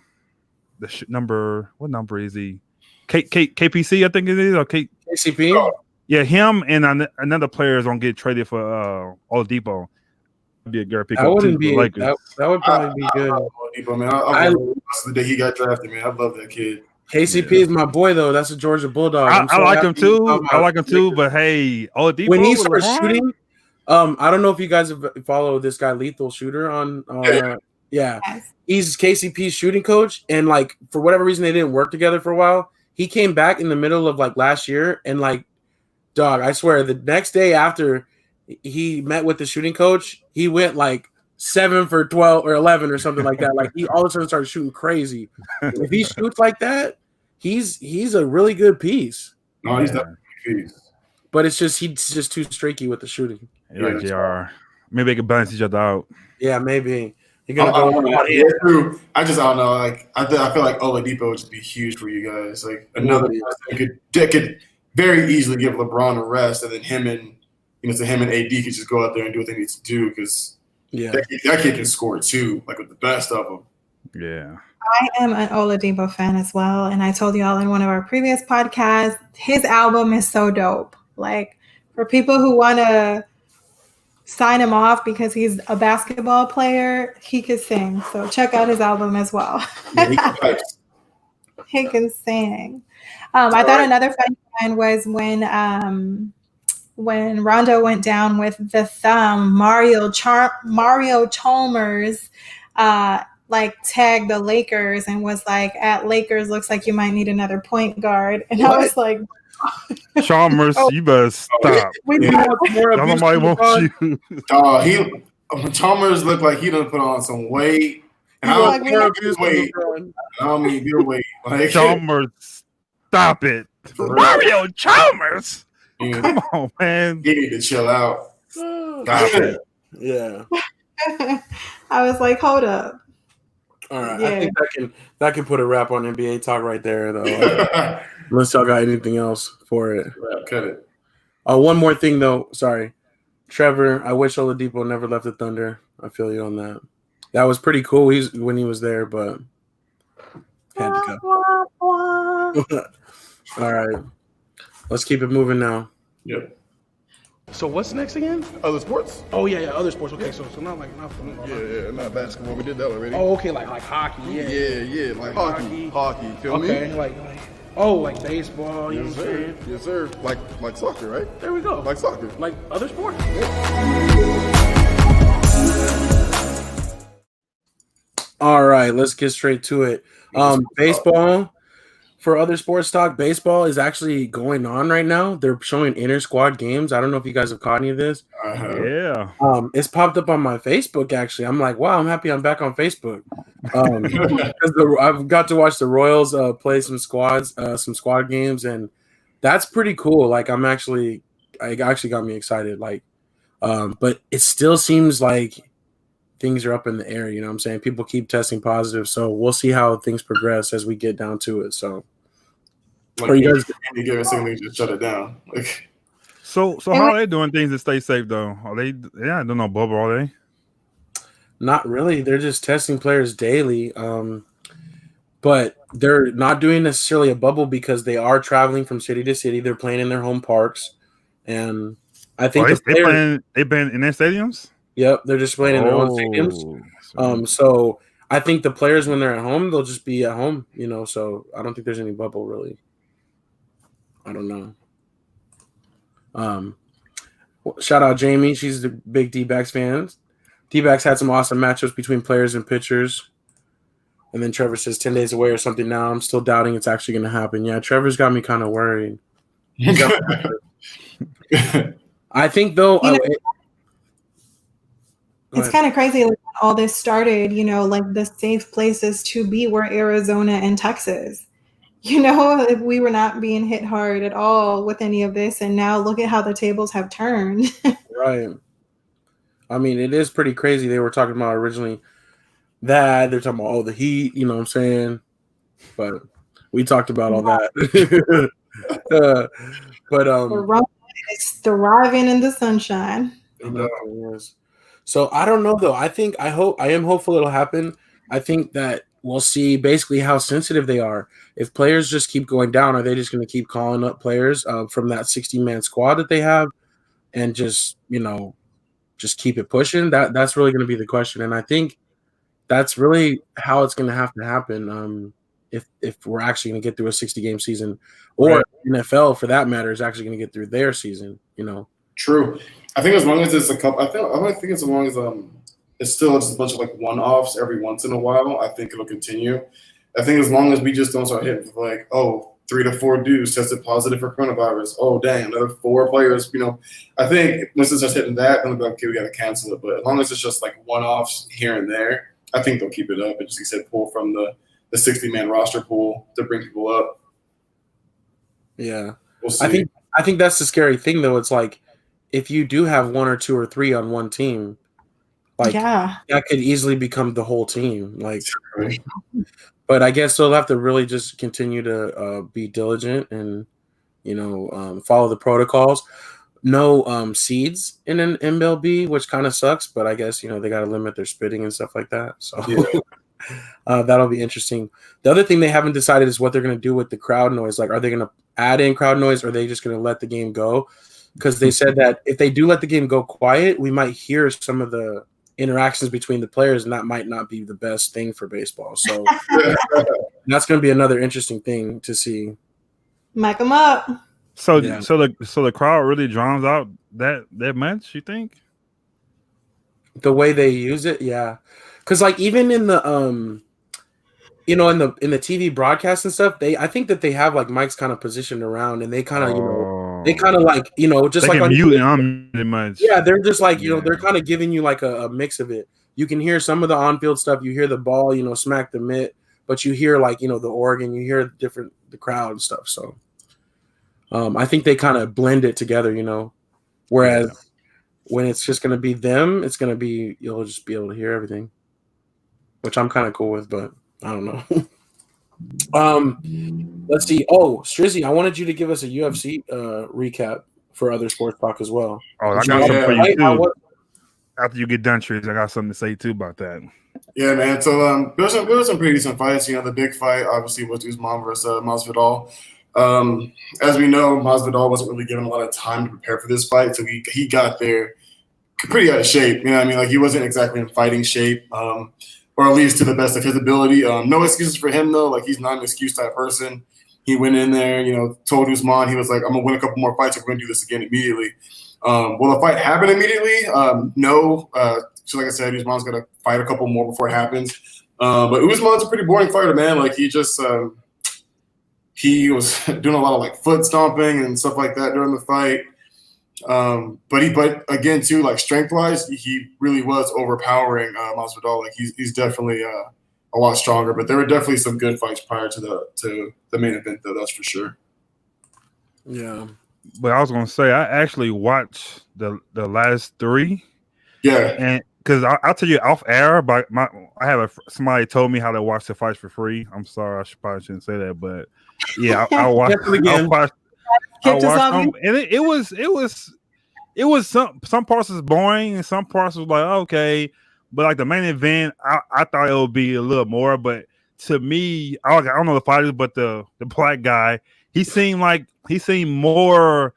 number? What number is he? KPC, I think it is, or KCP. Yeah, him and another player is gonna get traded for Oladipo. Be a good pick. That wouldn't be that would probably be good. Oladipo, man. I the day he got drafted, man. I love that kid. KCP is my boy though. That's a Georgia Bulldog. I like him too. But hey, Oladipo, when he starts shooting, I don't know if you guys follow this guy Lethal Shooter on. Yeah, he's KCP's shooting coach, and like for whatever reason they didn't work together for a while. He came back in the middle of like last year, and like, dog, I swear, the next day after he met with the shooting coach, he went like 7 for 12 or 11 or something like that. Like he all of a sudden started shooting crazy. If he shoots like that, he's a really good piece. No, he's definitely a good piece. But he's just too streaky with the shooting. Yeah, JR. Maybe they can balance each other out. Yeah, maybe. You're gonna go. Yeah, true. I don't know. Like I feel like Oladipo would just be huge for you guys. Like another person could very easily give LeBron a rest, and then him and AD could just go out there and do what they need to do because that kid can score too, like with the best of them. Yeah. I am an Oladipo fan as well, and I told you all in one of our previous podcasts, his album is so dope. Like for people who want to sign him off because he's a basketball player, he could sing. So check out his album as well. Yeah, he can sing. I thought another funny one was when Rondo went down with the thumb, Mario Chalmers like tagged the Lakers and was like, at Lakers looks like you might need another point guard. And I was like, Chalmers, you better stop. Nobody wants you. Chalmers looked like he done put on some weight. And I don't care if his weight. I don't mean your weight. Like, Chalmers, stop it. Mario Chalmers. Yeah. Come on, man. You need to chill out. Stop it. Yeah. I was like, hold up. All right. Yeah. I think that can put a wrap on NBA talk right there, though. Unless y'all got anything else for it. Cut it. One more thing, though. Sorry. Trevor, I wish Oladipo never left the Thunder. I feel you on that. That was pretty cool when he was there, but had to go. All right. Let's keep it moving now. Yep. So what's next again? Other sports? Oh yeah, other sports. Okay, so not football. Yeah, not basketball. We did that already. Oh, okay, like hockey. Yeah, like hockey. Feel me? Okay, like baseball. You know what I'm saying? Yes, sir. Like soccer, right? There we go. Like soccer. Like other sports. All right, let's get straight to it. Baseball. For other sports talk, baseball is actually going on right now. They're showing inter-squad games. I don't know if you guys have caught any of this. Yeah. It's popped up on my Facebook, actually. I'm like, wow, I'm happy I'm back on Facebook. Because I've got to watch the Royals play some squad games, and that's pretty cool. Like, it actually got me excited. Like, but it still seems like things are up in the air. You know what I'm saying? People keep testing positive, so we'll see how things progress as we get down to it. So, Like, are you guys? you give a signal, just shut it down. Like, so how are they doing things to stay safe though? Are they not doing no bubble, are they? Not really. They're just testing players daily. But they're not doing necessarily a bubble because they are traveling from city to city. They're playing in their home parks, and I think they playing in their stadiums. Yep, they're just playing in their own stadiums. So I think the players, when they're at home, they'll just be at home. You know, so I don't think there's any bubble really. I don't know. Shout out Jamie. She's the big D-backs fan. D-backs had some awesome matchups between players and pitchers. And then Trevor says 10 days away or something now. I'm still doubting it's actually going to happen. Yeah, Trevor's got me kind of worried. I think, though, it's kind of crazy. Like, when all this started, you know, like the safe places to be were Arizona and Texas. You know, if we were not being hit hard at all with any of this. And now look at how the tables have turned. Right. I mean, it is pretty crazy. They were talking about originally that they're talking about the heat, you know what I'm saying? But we talked about all that. It's thriving in the sunshine. So I don't know though. I am hopeful it'll happen. I think that we'll see basically how sensitive they are. If players just keep going down, are they just going to keep calling up players from that 60-man squad that they have and just, you know, just keep it pushing? That's really going to be the question. And I think that's really how it's going to have to happen if we're actually going to get through a 60-game season, or NFL for that matter is actually going to get through their season. You know. True. I think as long as it's a couple, I think as long as it's still just a bunch of like one-offs every once in a while, I think it'll continue. I think as long as we just don't start hitting like 3 to 4 dudes tested positive for coronavirus. Oh dang, another 4 players. You know, I think once it starts hitting that, then we'll be like, okay, we got to cancel it. But as long as it's just like one-offs here and there, I think they'll keep it up and just, like I said, pull from the 60-man roster pool to bring people up. Yeah. We'll see. I think that's the scary thing, though. It's like if you do have 1 or 2 or 3 on one team, like that could easily become the whole team. Like, but I guess they'll have to really just continue to be diligent and, you know, follow the protocols. No seeds in an MLB, which kind of sucks, but I guess, you know, they got to limit their spitting and stuff like that. So that'll be interesting. The other thing they haven't decided is what they're going to do with the crowd noise. Like, are they going to add in crowd noise, or are they just going to let the game go? Because they said that if they do let the game go quiet, we might hear some of the interactions between the players, and that might not be the best thing for baseball. So that's going to be another interesting thing to see. Mic them up. So the crowd really drowns out that much, you think? The way they use it, yeah. Because like even in the you know, in the TV broadcast and stuff, I think that they have like mics kind of positioned around, and they kind of, you know, they kind of like, you know, just they like on much. Yeah, they're just like, you know, they're kind of giving you like a mix of it. You can hear some of the on-field stuff. You hear the ball, you know, smack the mitt, but you hear like, you know, the organ. You hear the crowd and stuff. So I think they kind of blend it together, you know. Whereas when it's just going to be them, it's going to be, you'll just be able to hear everything, which I'm kind of cool with, but I don't know. Let's see. Oh, Strizzy, I wanted you to give us a UFC recap for other sports talk as well. Oh, I got something for you too. After you get done, Strizzy, I got something to say too about that. Yeah, man. So there was some pretty decent fights. You know, the big fight obviously was Usman versus Masvidal. As we know, Masvidal wasn't really given a lot of time to prepare for this fight, so he got there pretty out of shape. You know what I mean? Like, he wasn't exactly in fighting shape, or at least to the best of his ability. No excuses for him, though. Like, he's not an excuse type person. He went in there, you know, told Usman, he was like, I'm going to win a couple more fights. We're going to do this again immediately. Will the fight happen immediately? No. So like I said, Usman's going to fight a couple more before it happens. But Usman's a pretty boring fighter, man. Like, he just he was doing a lot of like foot stomping and stuff like that during the fight. But again, too, like strength-wise, he really was overpowering Masvidal. Like, he's definitely a lot stronger. But there were definitely some good fights prior to the main event, though. That's for sure. Yeah. But I was gonna say, I actually watched the last 3. Yeah. And because I'll tell you off air, but I have somebody told me how to watch the fights for free. I'm sorry, probably shouldn't say that, but yeah, I'll watch them, and it was some parts was boring and some parts was like okay, but like the main event, I thought it would be a little more, but to me, I don't know the fighters, but the black guy, he seemed more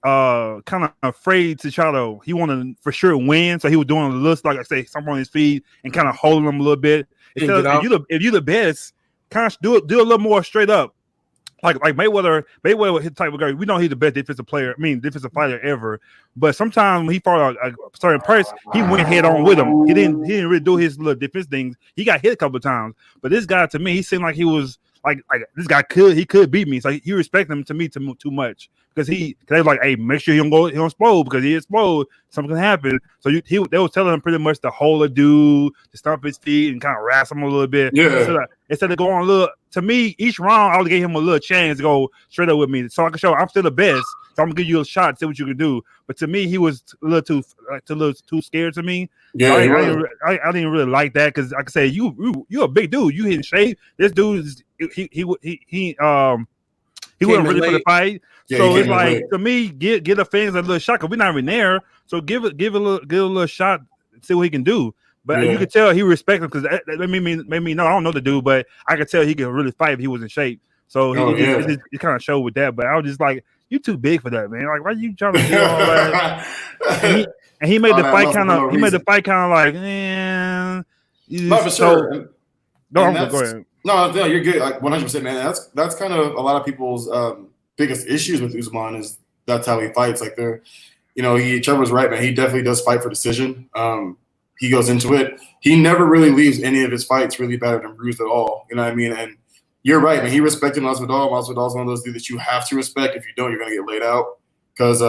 kind of afraid to try to. He wanted to for sure win, so he was doing a little like I say, something on his feet and kind of holding them a little bit. If you're the best, kind of do a little more straight up. Like Mayweather his type of guy. We know he's the best defensive fighter ever. But sometimes when he fought a certain person, he went head on with him. He didn't really do his little defense things. He got hit a couple of times. But this guy, to me, he seemed like he was like this guy could beat me. So he respected him to me too much because they was like, hey, make sure he don't explode because he explode, something can happen. So they was telling him pretty much to hold a dude, to stomp his feet and kind of harass him a little bit. Yeah. Instead of going a little, to me, each round I would give him a little chance to go straight up with me, so I can show I'm still the best. So I'm gonna give you a shot, see what you can do. But to me, he was a little too scared to me. Yeah, I didn't really like that because like I said, you a big dude, you in shape. This dude is he wasn't ready for the fight. Yeah, so it's like late. To me, get the fans a little shot because we're not even there. So give a little shot, see what he can do. But you could tell he respected him because that made me know I don't know the dude, but I could tell he could really fight if he was in shape. So he kind of showed with that. But I was just like, you too big for that, man. Like, why are you trying to do all that? and he made the fight kind of. He made the fight kind of like, man. Not for sure. Go ahead. No, you're good. Like 100%, man. That's kind of a lot of people's biggest issues with Usman is that's how he fights. Like Trevor's right, man. He definitely does fight for decision. He goes into it. He never really leaves any of his fights really battered and bruised at all. You know what I mean? And you're right, man. He respected Masvidal. Masvidal's one of those dudes that you have to respect. If you don't, you're gonna get laid out because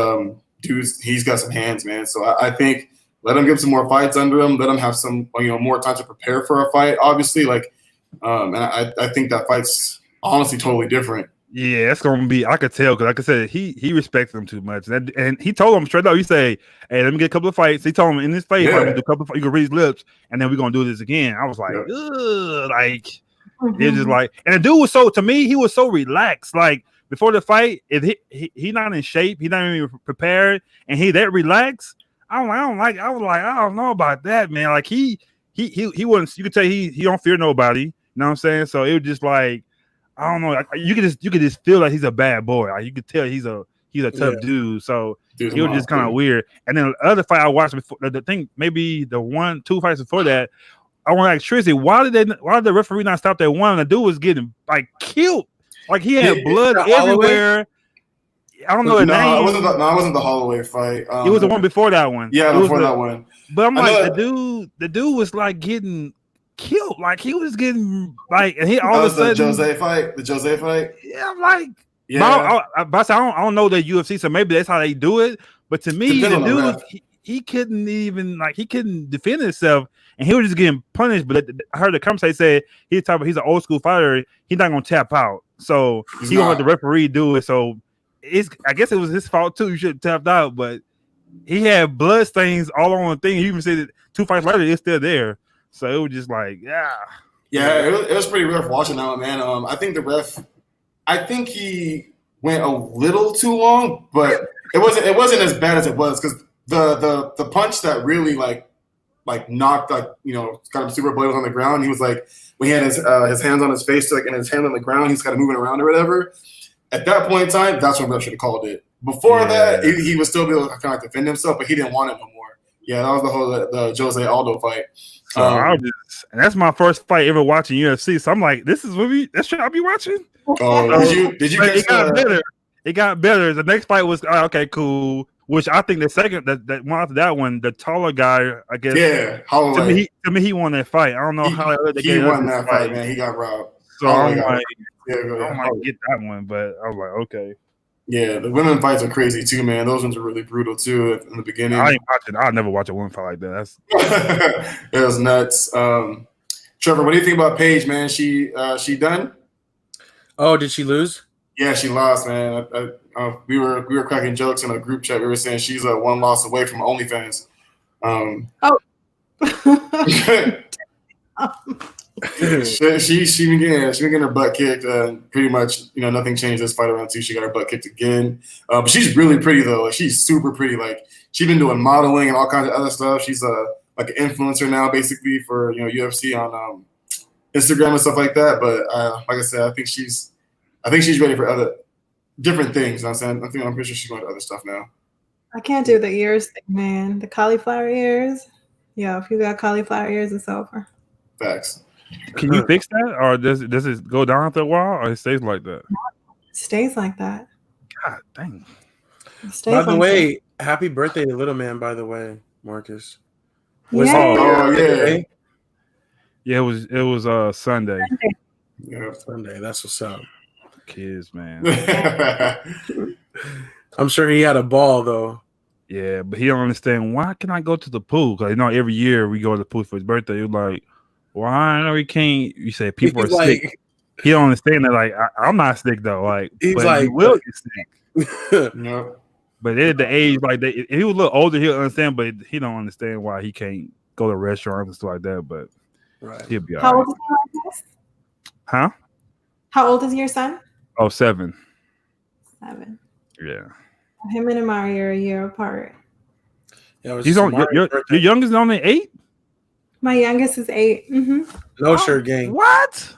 he's got some hands, man. So I think let him get some more fights under him. Let him have some more time to prepare for a fight. Obviously, and I think that fight's honestly totally different. Yeah, it's gonna be. I could tell because, like I said, he respects him too much, and he told him straight up. He said, "Hey, let me get a couple of fights." He told him in his face, "I'm gonna do a couple of fights. You can read his lips, and then we're gonna do this again." I was like, ugh, like it's just like, and the dude was to me, he was so relaxed. Like before the fight, if he not in shape, he not even prepared, and he that relaxed. I don't know about that, man. Like he wasn't. You could tell he don't fear nobody. You know what I'm saying? So it was just like. I don't know. You could just feel like he's a bad boy. Like you could tell he's a tough dude. So it was just kind of weird. And then the other fight I watched before, the thing maybe the 1-2 fights before that, I want to ask Trizzy, why did the referee not stop that one? The dude was getting like killed, like he had blood everywhere. I don't know the name. It wasn't the Holloway fight. It was the one before that one. Yeah, before that one. But I'm like the dude was like getting killed, like he was getting like, and he all of a sudden the Jose fight. Yeah, I'm like, I don't know the UFC, so maybe that's how they do it. But to me, the dude, he couldn't even he couldn't defend himself, and he was just getting punished. But I heard the conversation say he's an old school fighter. He's not gonna tap out, so he gonna let the referee do it. So I guess it was his fault too. You should have tapped out, but he had blood stains all on the thing. He even said that 2 fights later, it's still there. So it was just like, it was pretty rough watching that one, man. I think the ref, he went a little too long, but it wasn't as bad as it was because the punch that really knocked got him super bloody on the ground. He was like when he had his hands on his face and his hand on the ground, he's kind of moving around or whatever. At that point in time, that's when ref should have called it. Before that, he would still be able to kind of defend himself, but he didn't want it no more. Yeah, that was the Jose Aldo fight. So and that's my first fight ever watching UFC. So I'm like, this is that's what I'll be watching. Did you catch it got better. It got better. The next fight was okay, cool. Which I think the second that one after that one, the taller guy, I guess. Yeah, Holloway. To me, he won that fight. I don't know how he won that fight, man. He got robbed. So I might get that one, but I was like, okay. Yeah, the women fights are crazy too, man. Those ones are really brutal too in the beginning. I'll never watch a woman fight like that. It was nuts. Trevor, what do you think about Paige, man? She done? Oh, did she lose? Yeah, she lost, man. We were cracking jokes in a group chat. We were saying she's 1 loss away from OnlyFans. she been getting her butt kicked. Pretty much, nothing changed this fight around 2. She got her butt kicked again. But she's really pretty though. Like, she's super pretty. Like, she's been doing modeling and all kinds of other stuff. She's like an influencer now, basically for UFC on Instagram and stuff like that. But like I said, I think she's ready for other different things. You know what I'm saying? I'm pretty sure she's going to other stuff now. I can't do the ears thing, man. The cauliflower ears. Yeah, if you got cauliflower ears, it's over. Facts. Can you fix that, or does it go down after a while, or it stays like that? It stays like that. God dang. By the way, happy birthday to little man. By the way, Marcus. Was yeah. Yeah, it was Sunday. Yeah, Sunday. That's what's up. Kids, man. I'm sure he had a ball though. Yeah, but he don't understand why can I go to the pool? Because every year we go to the pool for his birthday. You're like, why no we can't? You say people are sick. He don't understand that. Like I'm not sick though. Like he's but like, he will get sick. No. But at the age like if he was a little older, he'll understand. But he don't understand why he can't go to restaurants and stuff like that. But he'll be all right. How old is he, Marcus? Huh? How old is your son? Oh, 7. 7. Yeah. Him and Amari are a year apart. Yeah, he's on your youngest is only 8. My youngest is 8. Mm-hmm. No shirt gang. What?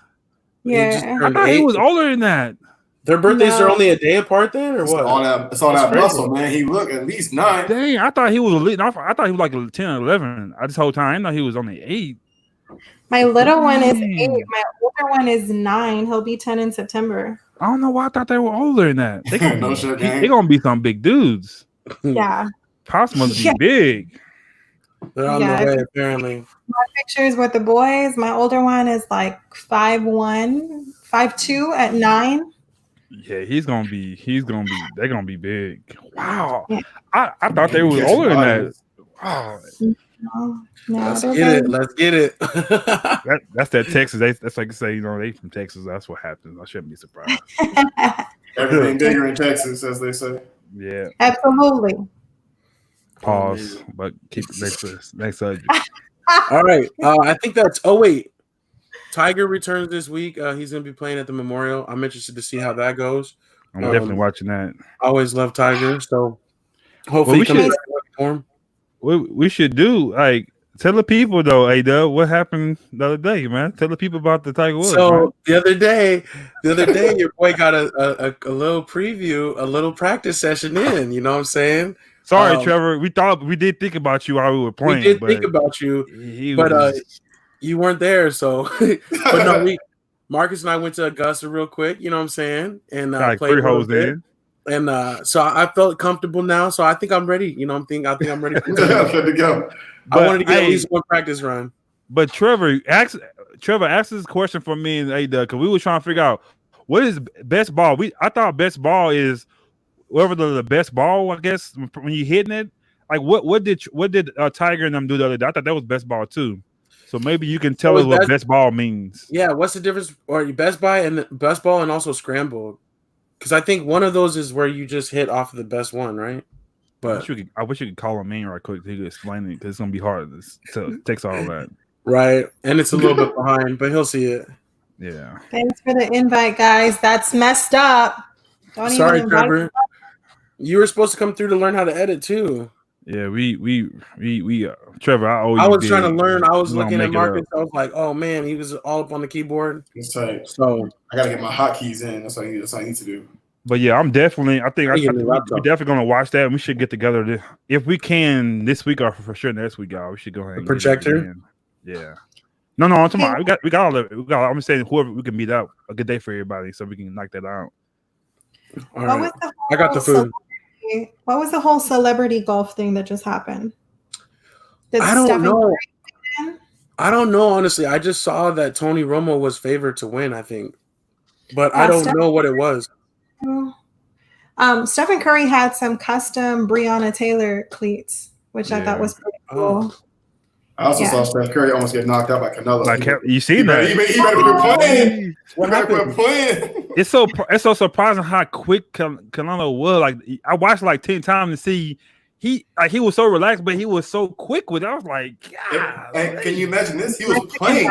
Yeah, I thought he was older than that. Their birthdays are only a day apart then, or what? It's all that muscle, man. He look at least 9. Dang, I thought he was elite. I thought he was like 10 or 11. This whole time I know he was only 8. My little one is 8. My older one is 9. He'll be 10 in September. I don't know why I thought they were older than that. They're no gonna be some big dudes. Yeah. Pops must be big. They're on the way, apparently. My pictures with the boys, my older one is like 5'1", 5'2" at 9. Yeah, they're gonna be big. Wow. Yeah. I thought they were older than that. Wow. No, let's get it. That's that Texas. That's like to say, they from Texas. That's what happens. I shouldn't be surprised. Everything bigger in Texas, as they say. Yeah, absolutely. Pause, but keep next subject. All right, I think that's. Oh wait, Tiger returns this week. He's gonna be playing at the Memorial. I'm interested to see how that goes. I'm definitely watching that. I always love Tiger, so hopefully he comes back in form. We should do tell the people though, AW, what happened the other day, man. Tell the people about the Tiger Woods. So man. the other day, your boy got a little preview, a little practice session in. You know what I'm saying? Sorry, Trevor. We did think about you while we were playing. We did think about you, but you weren't there. So, but no, Marcus and I went to Augusta real quick. You know what I'm saying? And played 3 holes in. And so I felt comfortable now. So I think I'm ready. You know, I think I'm ready for to go. I wanted to get at least one practice run. But Trevor asked this question for me and AW because we were trying to figure out what is best ball. I thought best ball is whatever the best ball. I guess when you hitting it, like what did Tiger and them do the other day? I thought that was best ball too. So maybe you can tell us what best ball means. Yeah, what's the difference? Or best ball and also scrambled. Because I think one of those is where you just hit off of the best one, right? But I wish you could call him in right quick so he could explain it because it's gonna be hard to text all that. Right, and it's a little bit behind, but he'll see it. Yeah. Thanks for the invite, guys. That's messed up. Sorry, Trevor. You were supposed to come through to learn how to edit too. Yeah, we Trevor, I was trying to learn. I was looking at Marcus. I was like, oh man, he was all up on the keyboard. It's tight. So I gotta get my hotkeys in. That's what I need to do. But yeah, we're definitely gonna watch that, and we should get together if we can this week or for sure next week, y'all. We should go ahead and projector. Yeah. No, I'm talking about we got all of it. I'm saying whoever we can meet up a good day for everybody so we can knock that out. All right. I got the food. What was the whole celebrity golf thing that just happened? I don't know. I don't know, honestly. I just saw that Tony Romo was favored to win, I think. But I don't know what it was. Stephen Curry had some custom Breonna Taylor cleats, which I thought was pretty cool. I also saw Steph Curry almost get knocked out by Canelo. You see that? He better quit playing. What happened? It's so surprising how quick Canelo was. Like I watched 10 times to see he was so relaxed, but he was so quick with it. I was like, God. And can you imagine this? He was playing.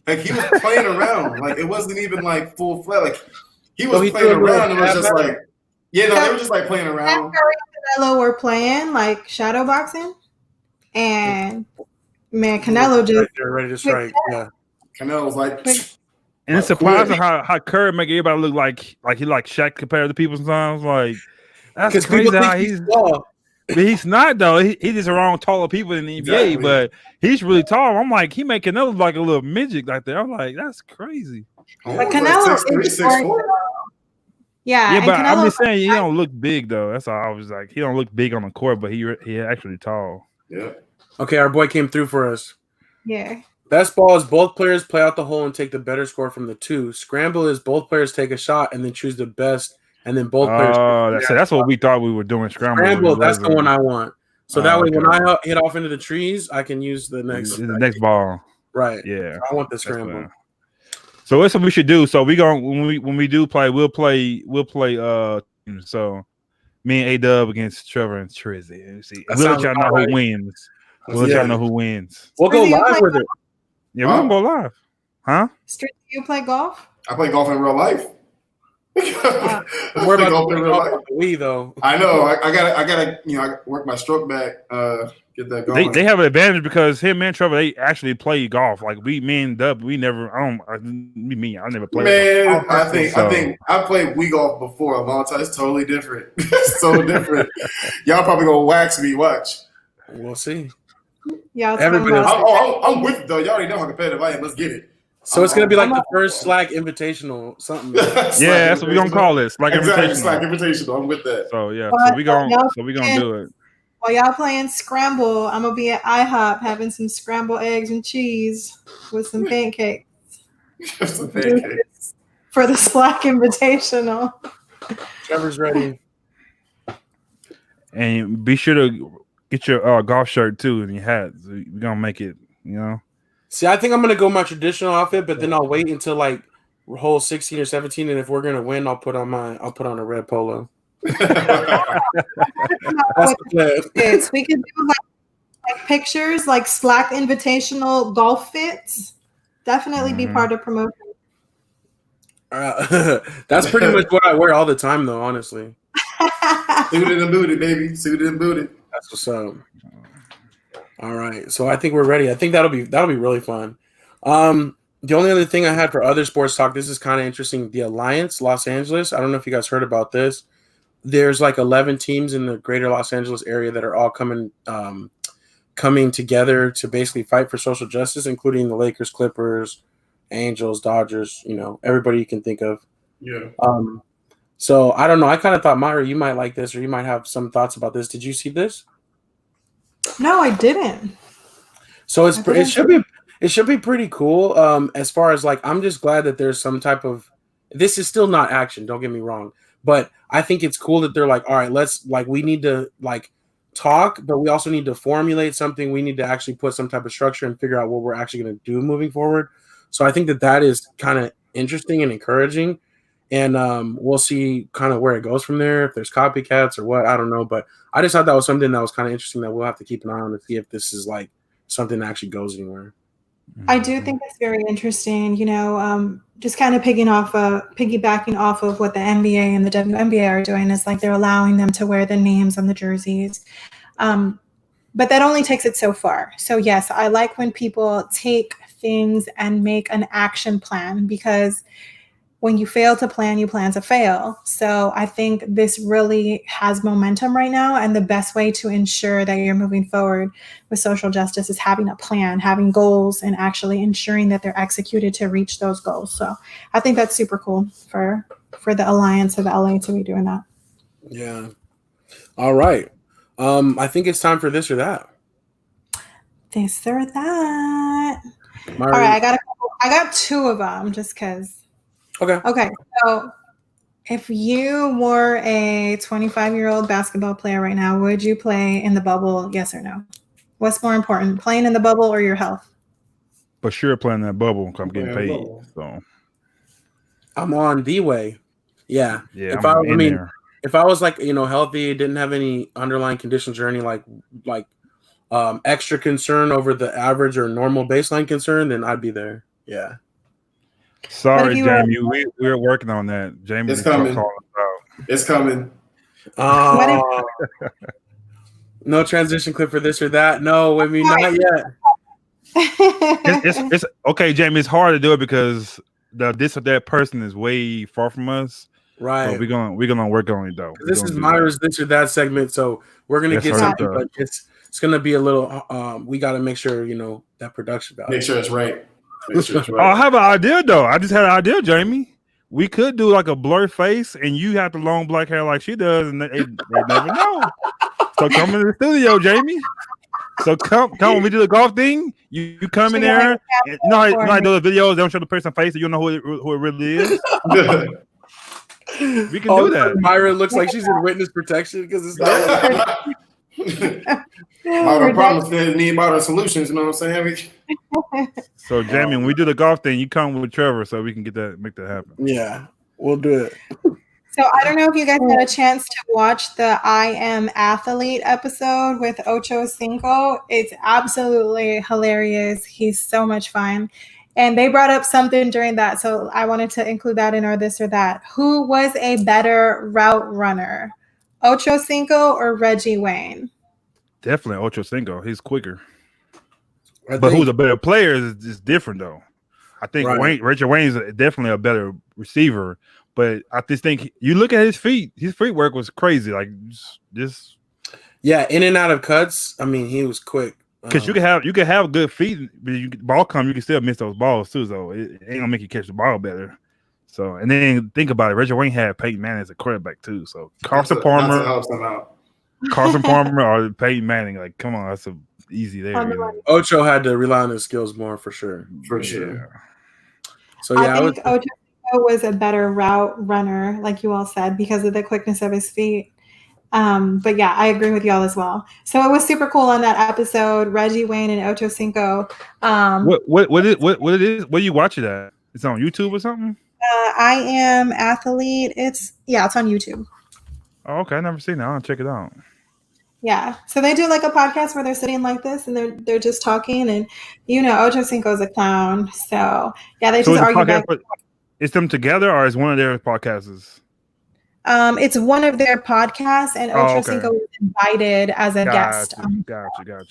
Like he was playing around. Like it wasn't even like full flat. Like he was playing around and it was just like, they were just like playing around. Canelo were playing like shadow boxing, and man, Canelo just ready to strike. Yeah, Canelo was like, and it's surprising how Curry make everybody look like he like Shaq compared to people sometimes. Like that's crazy how he's tall. But he's not though. He's just around taller people in the NBA, but he's really tall. I'm like, he make Canelo look like a little midget like that. I'm like, that's crazy. But Canelo is 6'4". Yeah, but Canelo, I'm just saying he don't look big though. That's all I was like. He don't look big on the court, but he actually tall. Yeah. Okay, our boy came through for us. Yeah. Best ball is both players play out the hole and take the better score from the two. Scramble is both players take a shot and then choose the best, and then both players. That's what we thought we were doing. Scramble, that's the one I want. So that way, when I hit off into the trees, I can use the next ball. Right. Yeah. I want the scramble. So that's what we should do. So we going when we do play, we'll play. So me and AW against Trevor and Strizzy. We'll let y'all know who wins. We'll let y'all know who wins. We'll go live with it. Yeah, we're gonna go live. Huh? Strizzy, you play golf? I play golf in real life. We're about to play golf on the Wii, though. I know. I gotta, I work my stroke back. Get that going. They have an advantage because him and Trevor, they actually play golf. Like me and Dub, we never. I never played. Man, I think I played Wii golf before a long time. It's totally different. It's so different. Y'all probably gonna wax me. Watch. We'll see. Yeah, I'm with it though. Y'all already know how competitive I am. Let's get it. So it's gonna be like the first SLAC Invitational, something. Yeah, that's what we're gonna call it. SLAC Invitational. SLAC Invitational. I'm with that. So yeah, so we gonna do it. While y'all playing scramble, I'm gonna be at IHOP having some scrambled eggs and cheese with some pancakes. Some pancakes for the SLAC Invitational. Trevor's ready. And be sure to get your golf shirt too and your hat. So we're gonna make it, See, I think I'm gonna go my traditional outfit, but then I'll wait until like hole 16 or 17, and if we're gonna win, I'll put on a red polo. That's the plan. We could do like pictures, like SLAC Invitational golf fits. Definitely be part of promotion. That's pretty much what I wear all the time, though. Honestly, suited and booted, baby. Suited and booted. That's what's up. All right, so I think we're ready. I think that'll be really fun. The only other thing I had for other sports talk, this is kind of interesting. The Alliance Los Angeles. I don't know if you guys heard about this. There's like 11 teams in the greater Los Angeles area that are all coming together to basically fight for social justice, including the Lakers, Clippers, Angels, Dodgers. Everybody you can think of. Yeah. So I don't know. I kind of thought, Myra, you might like this, or you might have some thoughts about this. Did you see this? No, I didn't. So it should be pretty cool. As far as like, I'm just glad that there's some type of. This is still not action. Don't get me wrong, but I think it's cool that they're like, all right, we need to like talk, but we also need to formulate something. We need to actually put some type of structure and figure out what we're actually going to do moving forward. So I think that is kind of interesting and encouraging. And we'll see kind of where it goes from there, if there's copycats or what, I don't know. But I just thought that was something that was kind of interesting that we'll have to keep an eye on to see if this is like something that actually goes anywhere. I do think it's very interesting, just kind of piggybacking off of what the NBA and the WNBA are doing is like they're allowing them to wear the names on the jerseys. But that only takes it so far. So yes, I like when people take things and make an action plan, because when you fail to plan, you plan to fail. So I think this really has momentum right now. And the best way to ensure that you're moving forward with social justice is having a plan, having goals, and actually ensuring that they're executed to reach those goals. So I think that's super cool for the Alliance of LA to be doing that. Yeah. All right. I think it's time for this or that. This or that. All right. I got two of them just because. Okay. So if you were a 25-year-old basketball player right now, would you play in the bubble? Yes or no? What's more important, playing in the bubble or your health? For sure, playing in that bubble. I'm getting paid. So I'm on the way. Yeah. Yeah. if I was like, healthy, didn't have any underlying conditions or any like extra concern over the average or normal baseline concern, then I'd be there. Yeah. Sorry, Jamie. We're working on that. Jamie, it's coming. It's coming. No transition clip for this or that. No, I mean, not yet. It's okay, Jamie. It's hard to do it because this or that person is way far from us. Right. So we're gonna work on it though. This is Myra's this or that segment, so we're gonna get something, but it's gonna be a little. We got to make sure that production value. Make sure it's right. Oh, I have an idea though. I just had an idea, Jamie. We could do like a blur face, and you have the long black hair like she does, and they never know. So come in the studio, Jamie. So come when we do the golf thing. You come in there. And, you know how those videos they don't show the person face, so you know who it really is. We can do that. Myra looks like she's in witness protection because it's not. Modern problems need modern solutions. You know what I'm saying? So, Jamie, when we do the golf thing, you come with Trevor so we can make that happen. Yeah, we'll do it. So I don't know if you guys had a chance to watch the I Am Athlete episode with Ocho Cinco. It's absolutely hilarious. He's so much fun. And they brought up something during that, so I wanted to include that in our this or that. Who was a better route runner, Ocho Cinco or Reggie Wayne? Definitely Ocho Cinco. He's quicker. But who's a better player is different, though. I think Reggie Wayne is definitely a better receiver. But I just think you look at his feet. His feet work was crazy. Like just in and out of cuts. I mean, he was quick. Because you can have good feet, but ball come, you can still miss those balls too. So it ain't gonna make you catch the ball better. So and then think about it. Reggie Wayne had Peyton Manning as a quarterback too. So Carson Palmer or Peyton Manning. Like, come on, that's easy there. Ocho had to rely on his skills more for sure. Yeah. So I think Ocho was a better route runner, like you all said, because of the quickness of his feet. But yeah, I agree with y'all as well. So it was super cool on that episode. Reggie Wayne and Ocho Cinco. What it is? Where you watch it at? It's on YouTube or something? I Am Athlete. It's on YouTube. Oh, okay. I never seen that. I'll check it out. Yeah. So they do like a podcast where they're sitting like this and they're just talking, and Ocho Cinco is a clown. So yeah, they just argue back. Is them together or is one of their podcasts? It's one of their podcasts, and Ocho Cinco was invited as a guest. Gotcha.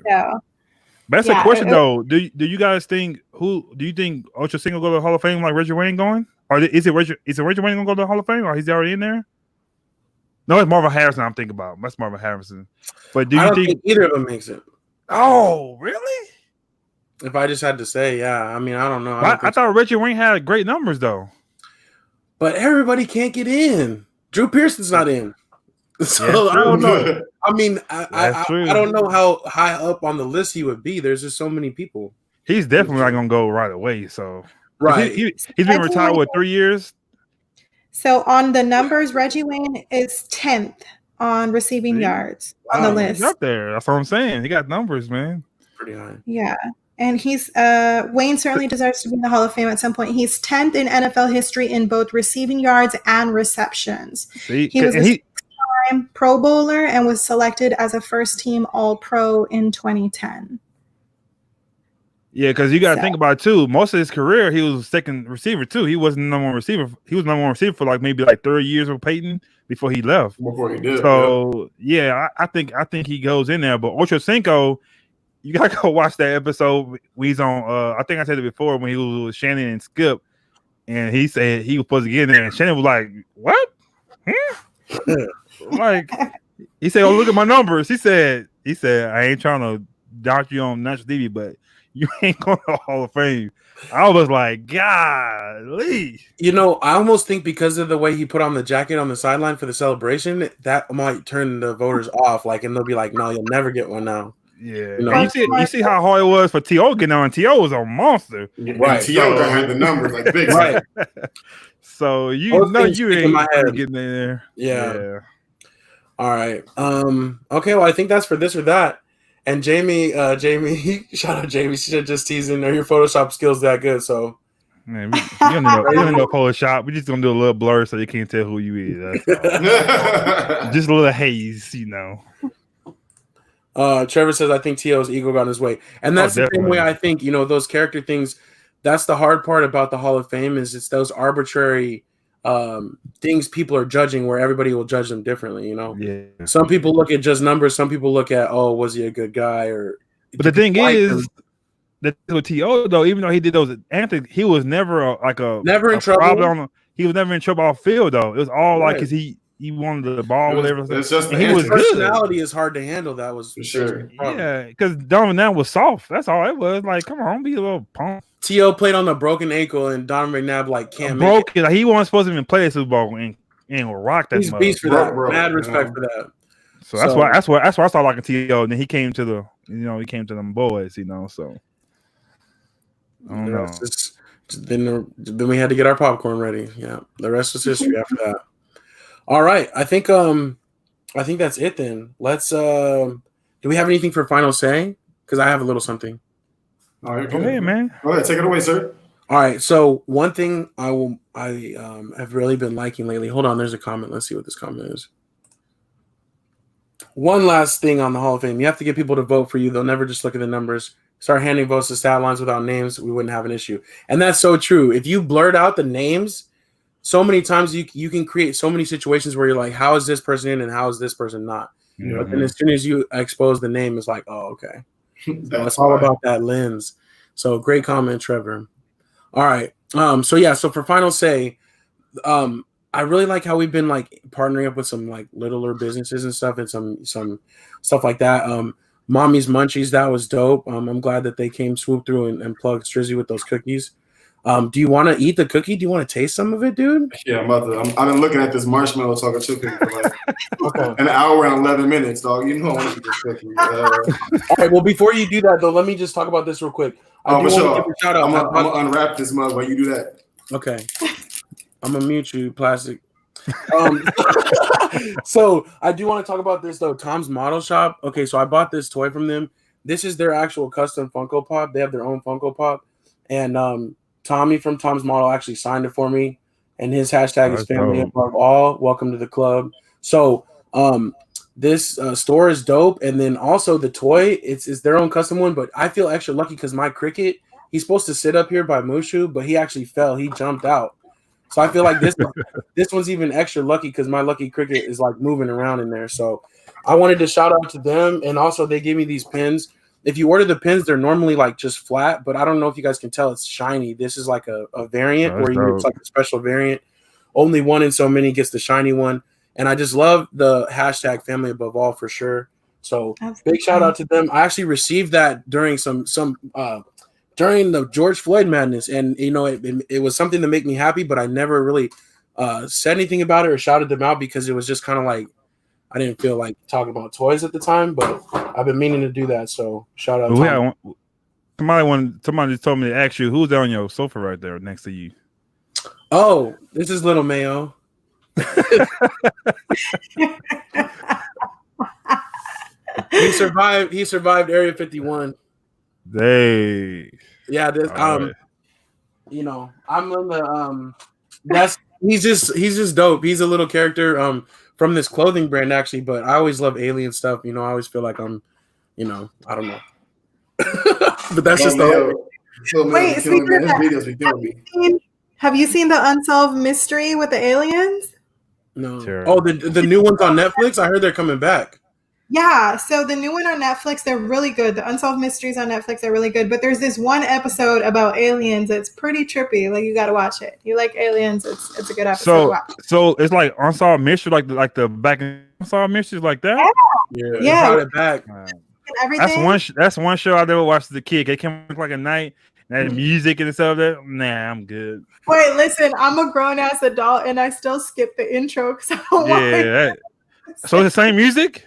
So, but that's a question though. Do you guys think do you think Ocho Cinco go to the Hall of Fame like Reggie Wayne going? Or is it Reggie Wayne gonna go to the Hall of Fame, or he's already in there? No, it's Marvin Harrison I'm thinking about. That's Marvin Harrison. But do you think either of them makes it? Oh, really? If I just had to say, yeah. I mean, I don't know. I thought Reggie Wayne had great numbers though. But everybody can't get in. Drew Pearson's not in. So I don't know. I mean, I don't know how high up on the list he would be. There's just so many people. He's definitely not gonna go right away. So he's been retired what 3 years. So on the numbers, Reggie Wayne is 10th on receiving yards on the list. He's up there. That's what I'm saying. He got numbers, man. Pretty high. Yeah. And he's Wayne certainly deserves to be in the Hall of Fame at some point. He's 10th in NFL history in both receiving yards and receptions. He was a six-time Pro Bowler and was selected as a first-team All-Pro in 2010. Yeah, because you got to think about it too. Most of his career, he was second receiver too. He wasn't number one receiver. He was number one receiver for maybe 30 years with Peyton before he left. Before he did. So I think he goes in there. But Ocho Cinco, you gotta go watch that episode. He's on. I think I said it before when he was with Shannon and Skip, and he said he was supposed to get in there, and Shannon was like, "What?" Like he said, "Oh, look at my numbers." He said, "I ain't trying to doubt you on national TV, but you ain't going to the Hall of Fame." I was like, golly. I almost think because of the way he put on the jacket on the sideline for the celebration, that might turn the voters off. And they'll be like, "No, you'll never get one now." Yeah, you see how hard it was for T.O. getting on. T.O. was a monster, right? T.O. had the numbers like big, right? So you ain't getting in there. Yeah. All right. Okay. Well, I think that's for this or that. And Jamie, shout out Jamie. She said just teasing. Are your Photoshop skills that good? So Man, we don't need no Photoshop. We just gonna do a little blur so you can't tell who you is. That's all. Just a little haze, you know. Trevor says, I think T.O.'s ego got in his way. And that's the same way I think, those character things, that's the hard part about the Hall of Fame is it's those arbitrary things people are judging where everybody will judge them differently, Yeah. Some people look at just numbers. Some people look at, was he a good guy? But the thing is, that with T.O. though, even though he did those antics, he was never never in trouble. He was never in trouble off field though. It was all like because he wanted the ball, whatever. It's just his personality is hard to handle. That was for sure. Yeah, because Donovan McNabb was soft. That's all it was. Like, come on, be a little punk. T.O. played on a broken ankle, and Donovan McNabb can't make it. Like, he wasn't supposed to even play a Super Bowl and rock that. He's beast for that. Mad respect for that. So that's why I started liking T.O. And then he came to them boys. So I don't know. Then we had to get our popcorn ready. Yeah, the rest is history after that. All right, I think that's it then. Let's do we have anything for final say? Because I have a little something. All right, go ahead, man. All right, take it away, sir. All right, so one thing I have really been liking lately. Hold on, there's a comment. Let's see what this comment is. One last thing on the Hall of Fame. You have to get people to vote for you. They'll never just look at the numbers. Start handing votes to stat lines without names, we wouldn't have an issue. And that's so true. If you blurt out the names, so many times you can create so many situations where you're like, how is this person in and how is this person not? Mm-hmm. But then as soon as you expose the name, it's like, oh, okay. So it's all about that lens. So great comment, Trevor. All right. So for final say, I really like how we've been partnering up with some littler businesses and stuff and some stuff like that. Mommy's Munchies, that was dope. I'm glad that they came swoop through and plugged Strizzy with those cookies. Do you want to eat the cookie? Do you want to taste some of it, dude? Yeah, I've been looking at this marshmallow taco chip for an hour and 11 minutes, dog. You know I want to eat this cookie. All right, well, before you do that, though, let me just talk about this real quick. I'm gonna unwrap this mug while you do that. Okay. I'm going to mute you, plastic. So I do want to talk about this though. Tom's Model Shop. Okay, so I bought this toy from them. This is their actual custom Funko Pop. They have their own Funko Pop, and Tommy from Tom's Model actually signed it for me. And his hashtag is family above all. Welcome to the club. So this store is dope, and then also the toy. It's their own custom one, but I feel extra lucky because my Cricket. He's supposed to sit up here by Mushu, but he actually fell. He jumped out. So I feel like this one's even extra lucky because my lucky Cricket is moving around in there. So I wanted to shout out to them, and also they gave me these pins. If you order the pins, they're normally just flat, but I don't know if you guys can tell it's shiny. This is a variant where it's a special variant. Only one in so many gets the shiny one, and I just love the hashtag family above all for sure. So big shout out to them. I actually received that during during the George Floyd madness, and it was something to make me happy, but I never really said anything about it or shouted them out because it was just kind of I didn't feel like talking about toys at the time, but I've been meaning to do that. So shout out. Somebody just told me to ask you who's on your sofa right there next to you. Oh, this is Little Mayo. He survived Area 51. Yeah, this right. I'm in the he's just dope. He's a little character from this clothing brand actually, but I always love alien stuff. I always feel like I'm, I don't know. But that's just the wait, have you seen the Unsolved Mystery with the aliens? No. Terrible. Oh, the new ones on Netflix? I heard they're coming back. Yeah, so the new one on Netflix, they're really good. The Unsolved Mysteries on Netflix are really good. But there's this one episode about aliens that's pretty trippy. You got to watch it. You like aliens, it's a good episode to watch. So it's like Unsolved Mystery, like the back in Unsolved Mysteries like that? Yeah. Brought it back. That's one show I never watched as a kid. It came at night. And that music and stuff there. Nah, I'm good. Wait, listen, I'm a grown-ass adult, and I still skip the intro because I don't want So it's the same music?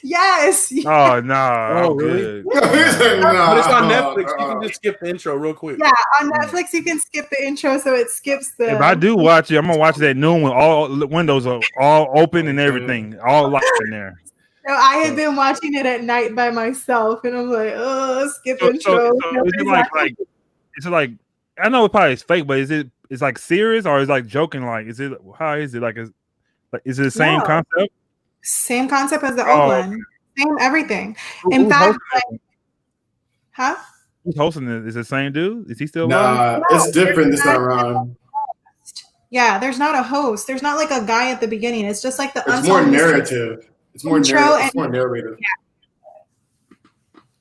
Yes. Oh no. Oh really? But it's on Netflix. You can just skip the intro real quick. Yeah, on Netflix you can skip the intro, so it skips the. If I do watch it, I'm gonna watch that new one. All the windows are all open and everything, all locked in there. So I had been watching it at night by myself, and I'm like, oh, skip intro. So it's like I know it probably is fake, but it's like serious or is like joking? Like, is it how is it like? Is it the same concept? Same concept as the old one. Same everything. In fact, huh? Who's hosting it? Is it the same dude? Is he still alive? Nah, it's different this time around. Yeah, there's not a host. There's not like a guy at the beginning. It's just like the It's more narrative. It's more narrative.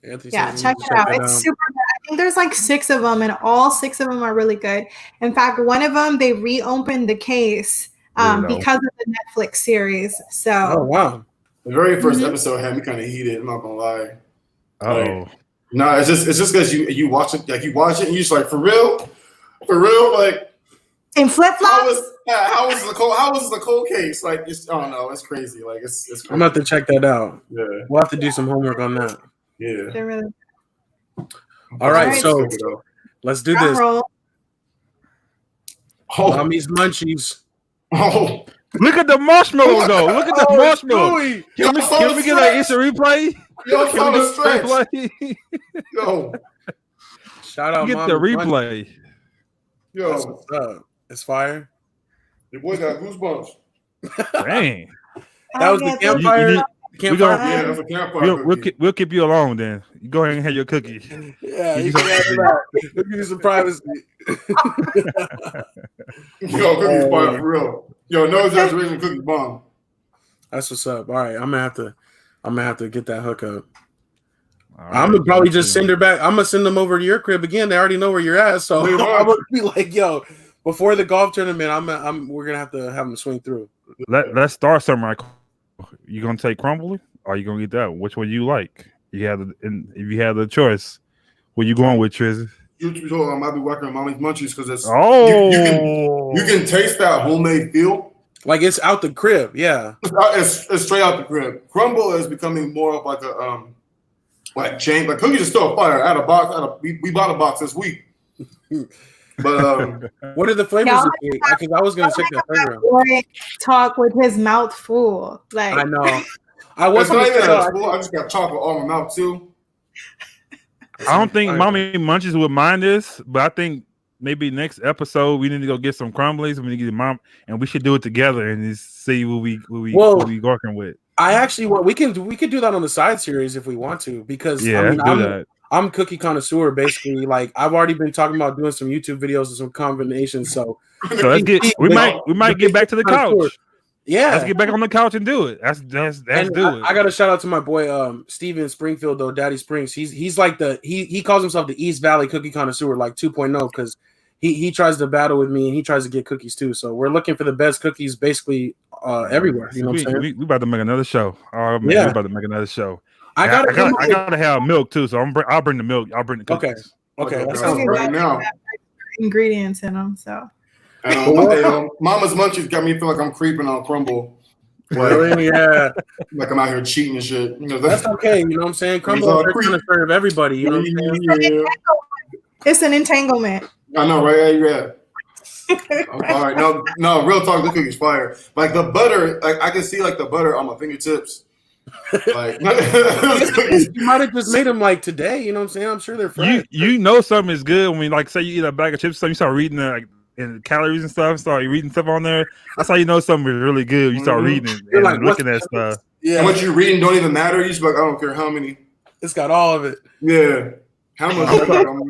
Yeah, check it out. It's super good. I think there's like 6 of them, and all 6 of them are really good. In fact, one of them they reopened the case because of the Netflix series. So, oh wow, the very first episode had me kind of heated. I'm not gonna lie. Oh no, it's just because you watch it, like you watch it, and you're just like, for real, like in flip flops. How was the cold case? Like, I don't know, it's crazy. Like it's crazy. I'm gonna have to check that out. Yeah, we'll have to do some homework on that. Yeah. They're really. All right, so let's do this. Roll. Mommy's munchies. Oh, look at the marshmallow though. Look at the marshmallow. Can we get an instant replay? Yo, can we get replay? Yo, shout out. Get the replay. Yo, that's what's up. It's fire. Your boy got goosebumps. Dang. That was the campfire. Yeah, that's a campfire. We'll keep you alone then. You go ahead and have your cookie. Yeah, you can have that. We'll give you some privacy. Yo, cookies bomb for real. Yo, no exaggeration, cookies bomb. That's what's up. All right, I'm gonna have to get that hookup. Right, I'm gonna probably just send her back. I'm gonna send them over to your crib again. They already know where you're at, so I'm gonna be like, yo, before the golf tournament, we're gonna have to have them swing through. Let's start somewhere. You gonna take crumbly or you gonna get that? Which one you like? If you have the choice, where you going with, Trizzy? You told I might be working on Mommy's Munchies because it's you can taste that homemade feel. Like it's out the crib, yeah. It's straight out the crib. Crumble is becoming more of like a like chain. Like cookies are still fire. Out of box. We bought a box this week. But what are the flavors? Because I was gonna check that flavor out. Talk with his mouth full. Like I know. I wasn't. I just got chocolate all in my mouth too. I don't think Mommy Munchies would mind this, but I think maybe next episode we need to go get some crumblies. We need to get mom, and we should do it together and just see what we working with. I actually want we could do that on the side series if we want to because I'm cookie connoisseur basically. Like I've already been talking about doing some YouTube videos and some combinations. So let's we might get back to the couch. Yeah, let's get back on the couch and do it. That's do it. I got to shout out to my boy Steven Springfield though, Daddy Springs. He's like he calls himself the East Valley cookie connoisseur like 2.0 because he tries to battle with me and he tries to get cookies too. So we're looking for the best cookies basically everywhere. You know what I'm saying? We about to make another show. Oh man, yeah, we about to make another show. I gotta have milk too. So I'll bring the milk. I'll bring the cookies. Okay. That sounds right now. Ingredients in them, so. Mama's Munchies got me feel like I'm creeping on Crumble. Really? Yeah. Like I'm out here cheating and shit. You know, that's okay. You know what I'm saying? Crumble is trying to serve everybody. You know what I'm saying? It's an entanglement. I know, right? Yeah. All right. No, real talk. The cookie's fire. Like the butter, like I can see like the butter on my fingertips. Like you might have just made them like today. You know what I'm saying? I'm sure they're fresh. You know something is good when we like say you eat a bag of chips. So you start reading the and calories and stuff. Start reading stuff on there. That's how you know something is really good. You start reading it and like, looking at stuff. Yeah. And what you reading don't even matter. You just like I don't care how many. It's got all of it. Yeah. How much?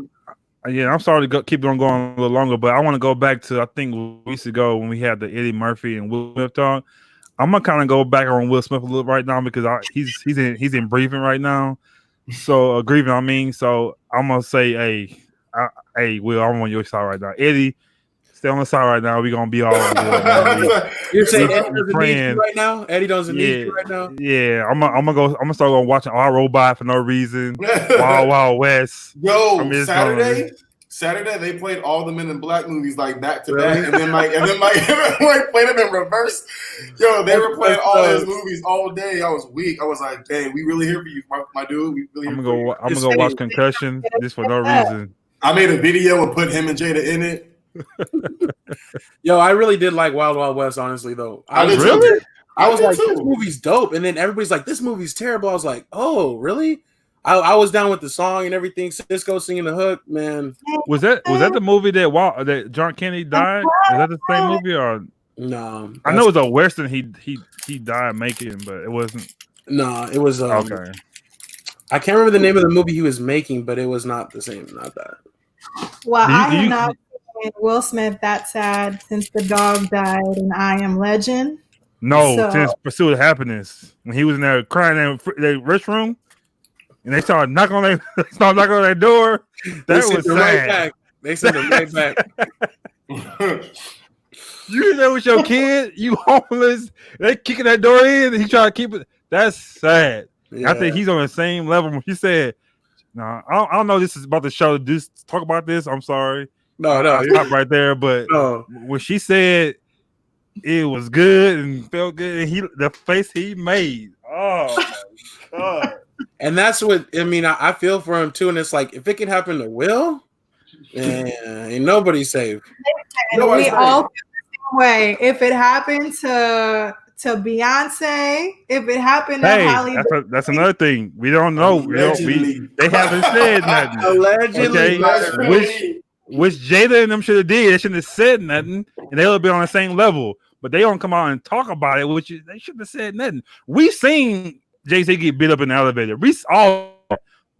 Yeah, I'm sorry to keep on going a little longer, but I want to go back to I think weeks ago when we had the Eddie Murphy and Will Smith talk. I'm gonna kind of go back on Will Smith a little right now because he's in briefing right now. So grieving, I mean. So I'm gonna say, hey, Will, I'm on your side right now. Eddie, stay on the side right now. We're gonna be all good. You're saying Eddie doesn't need you right now? Eddie doesn't need you right now? Yeah, I'm gonna start going watching I Robot for no reason. Wild Wild West. Yo, Saturday they played all the Men in Black movies like back to back, and then Mike played them in reverse. Yo, they were playing all his movies all day. I was weak. I was like, "Dang, we really here for you, my dude. We really." I'm gonna go watch Concussion just for no reason. I made a video and put him and Jada in it. Yo, I really did like Wild Wild West, honestly, though. I was like, this movie's dope, and then everybody's like, this movie's terrible. I was like, oh, really? I was down with the song and everything. Cisco singing the hook, man. Was that the movie that John Kennedy died? Is that the same movie or no? I know it was a Western he died making, but it wasn't. No, it was okay. I can't remember the name of the movie he was making, but it was not the same. Not that. Well, I have not seen Will Smith that sad since the dog died in I Am Legend. No, since Pursuit of Happiness, when he was in there crying in the restroom, and they started knocking on that door. That was sad. Right back. They sent him right back. You there with your kid, you homeless. They kicking that door in, and he trying to keep it. That's sad. Yeah. I think he's on the same level. When he said, "No, I don't know. This is about the show. Just talk about this. I'm sorry. No, I'll stop right there." But when she said it was good and felt good, and the face he made, oh my God. And that's what I mean. I feel for him too. And it's like if it can happen to Will, ain't nobody safe. We all feel the same way. If it happened to Beyonce, if it happened to Halle, that's another thing. We don't know. They haven't said nothing. Allegedly, okay? Which Jada and them should have did. They shouldn't have said nothing, and they would be on the same level. But they don't come out and talk about it, which they shouldn't have said nothing. We seen Jay-Z get beat up in the elevator. We all,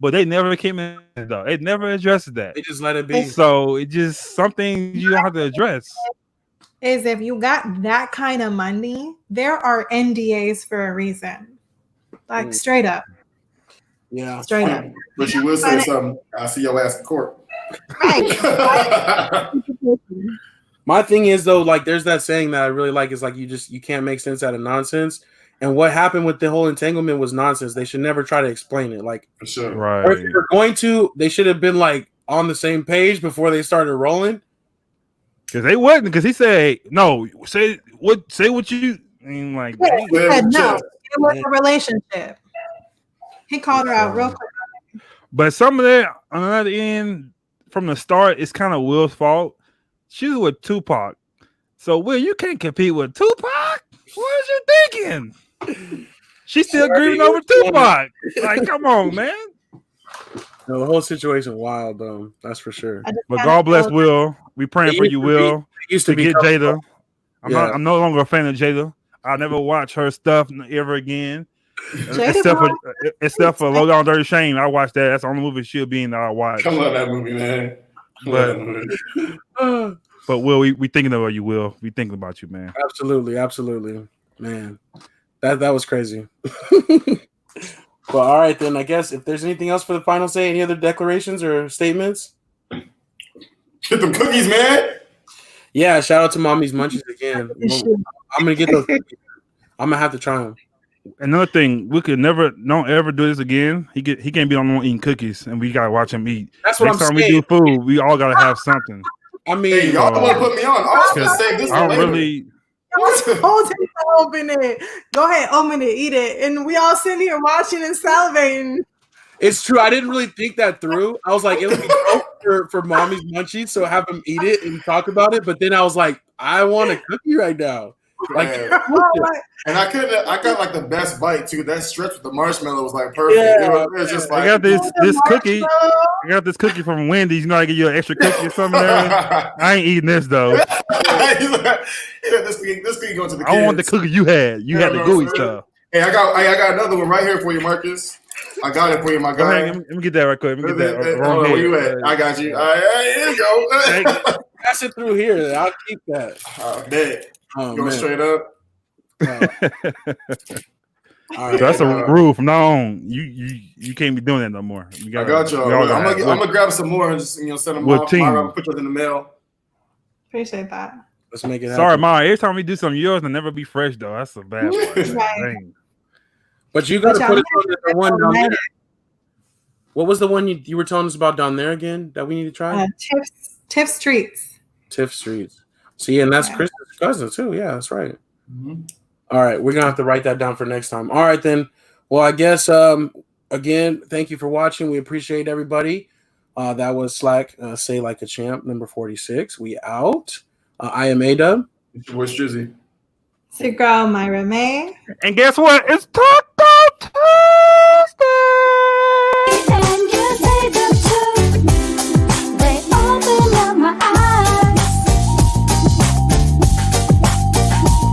but they never came in though. They never addressed that. They just let it be. So it's just something you don't have to address. Is if you got that kind of money, there are NDAs for a reason. Like straight up. Yeah. Straight up. But she will say something. I'll see your ass in court. Right. My thing is though, like there's that saying that I really like is like you can't make sense out of nonsense. And what happened with the whole entanglement was nonsense. They should never try to explain it. Like, for sure. Right. Or if they were going to, they should have been like on the same page before they started rolling. Because they wasn't. Because he said, "No, say what you." I mean, like, he said no. It was a relationship. He called her out real quick. But some of that on the other end, from the start, it's kind of Will's fault. She was with Tupac, so Will, you can't compete with Tupac. What was you thinking? She's still grieving over Tupac. Like, come on, man. No, the whole situation wild though. That's for sure. But God bless Will. We praying for you, Will. Used to get Jada. I'm no longer a fan of Jada. I'll never watch her stuff ever again. Except for Low Down Dirty Shame. I watched that. That's the only movie she'll be in that I watch. I love that movie, man. But Will, we thinking about you, Will. We thinking about you, man. Absolutely, man. That was crazy. Well, all right then. I guess if there's anything else for the final say, any other declarations or statements? Get them cookies, man. Yeah, shout out to Mommy's Munchies again. I'm gonna get those cookies. I'm gonna have to try them. Another thing, we could don't ever do this again. He can't be on the one eating cookies, and we gotta watch him eat. That's what Next I'm time saying. we do food, we all gotta have something. I mean, hey, y'all want to put me on? I was gonna save this. I don't really. Hold it, open it. Go ahead, open it, eat it, and we all sitting here watching and salivating. It's true. I didn't really think that through. I was like, it would be dope for Mommy's Munchies, so have them eat it and talk about it. But then I was like, I want a cookie right now. Like, and I got like the best bite too. That stretch with the marshmallow was like perfect. Yeah, it was just like I got this cookie. I got this cookie from Wendy's. You know, I give you an extra cookie or something there. I ain't eating this though. This cookie going to the kids. I want the cookie you had. You had the gooey stuff. Hey, I got another one right here for you, Marcus. I got it for you, my guy. Let me get that right quick. Let me get that. Where you at? I got you. All right, here you go. Pass it through here. I'll keep that. Dead. Oh, Going man. straight up. All right. So that's a rule from now on. You can't be doing that no more. I got y'all. I'm gonna grab some more and just send them off. Put those in the mail. Appreciate that. Let's make it happen. Sorry, Ma. Every time we do something, yours will never be fresh though. That's a bad one. Right. But you got to put it on the one down there. What was the one you were telling us about down there again that we need to try? Tiff Streets. Tiff Streets. See, and that's Chris's cousin too. Yeah, that's right. Mm-hmm. All right, we're gonna have to write that down for next time. All right, then. Well, I guess again, thank you for watching. We appreciate everybody. That was SLAC, Say Like a Champ, number 46. We out. I am AW. It's your boy STRIZZY. It's your girl Myra May. And guess what? It's Taco Time!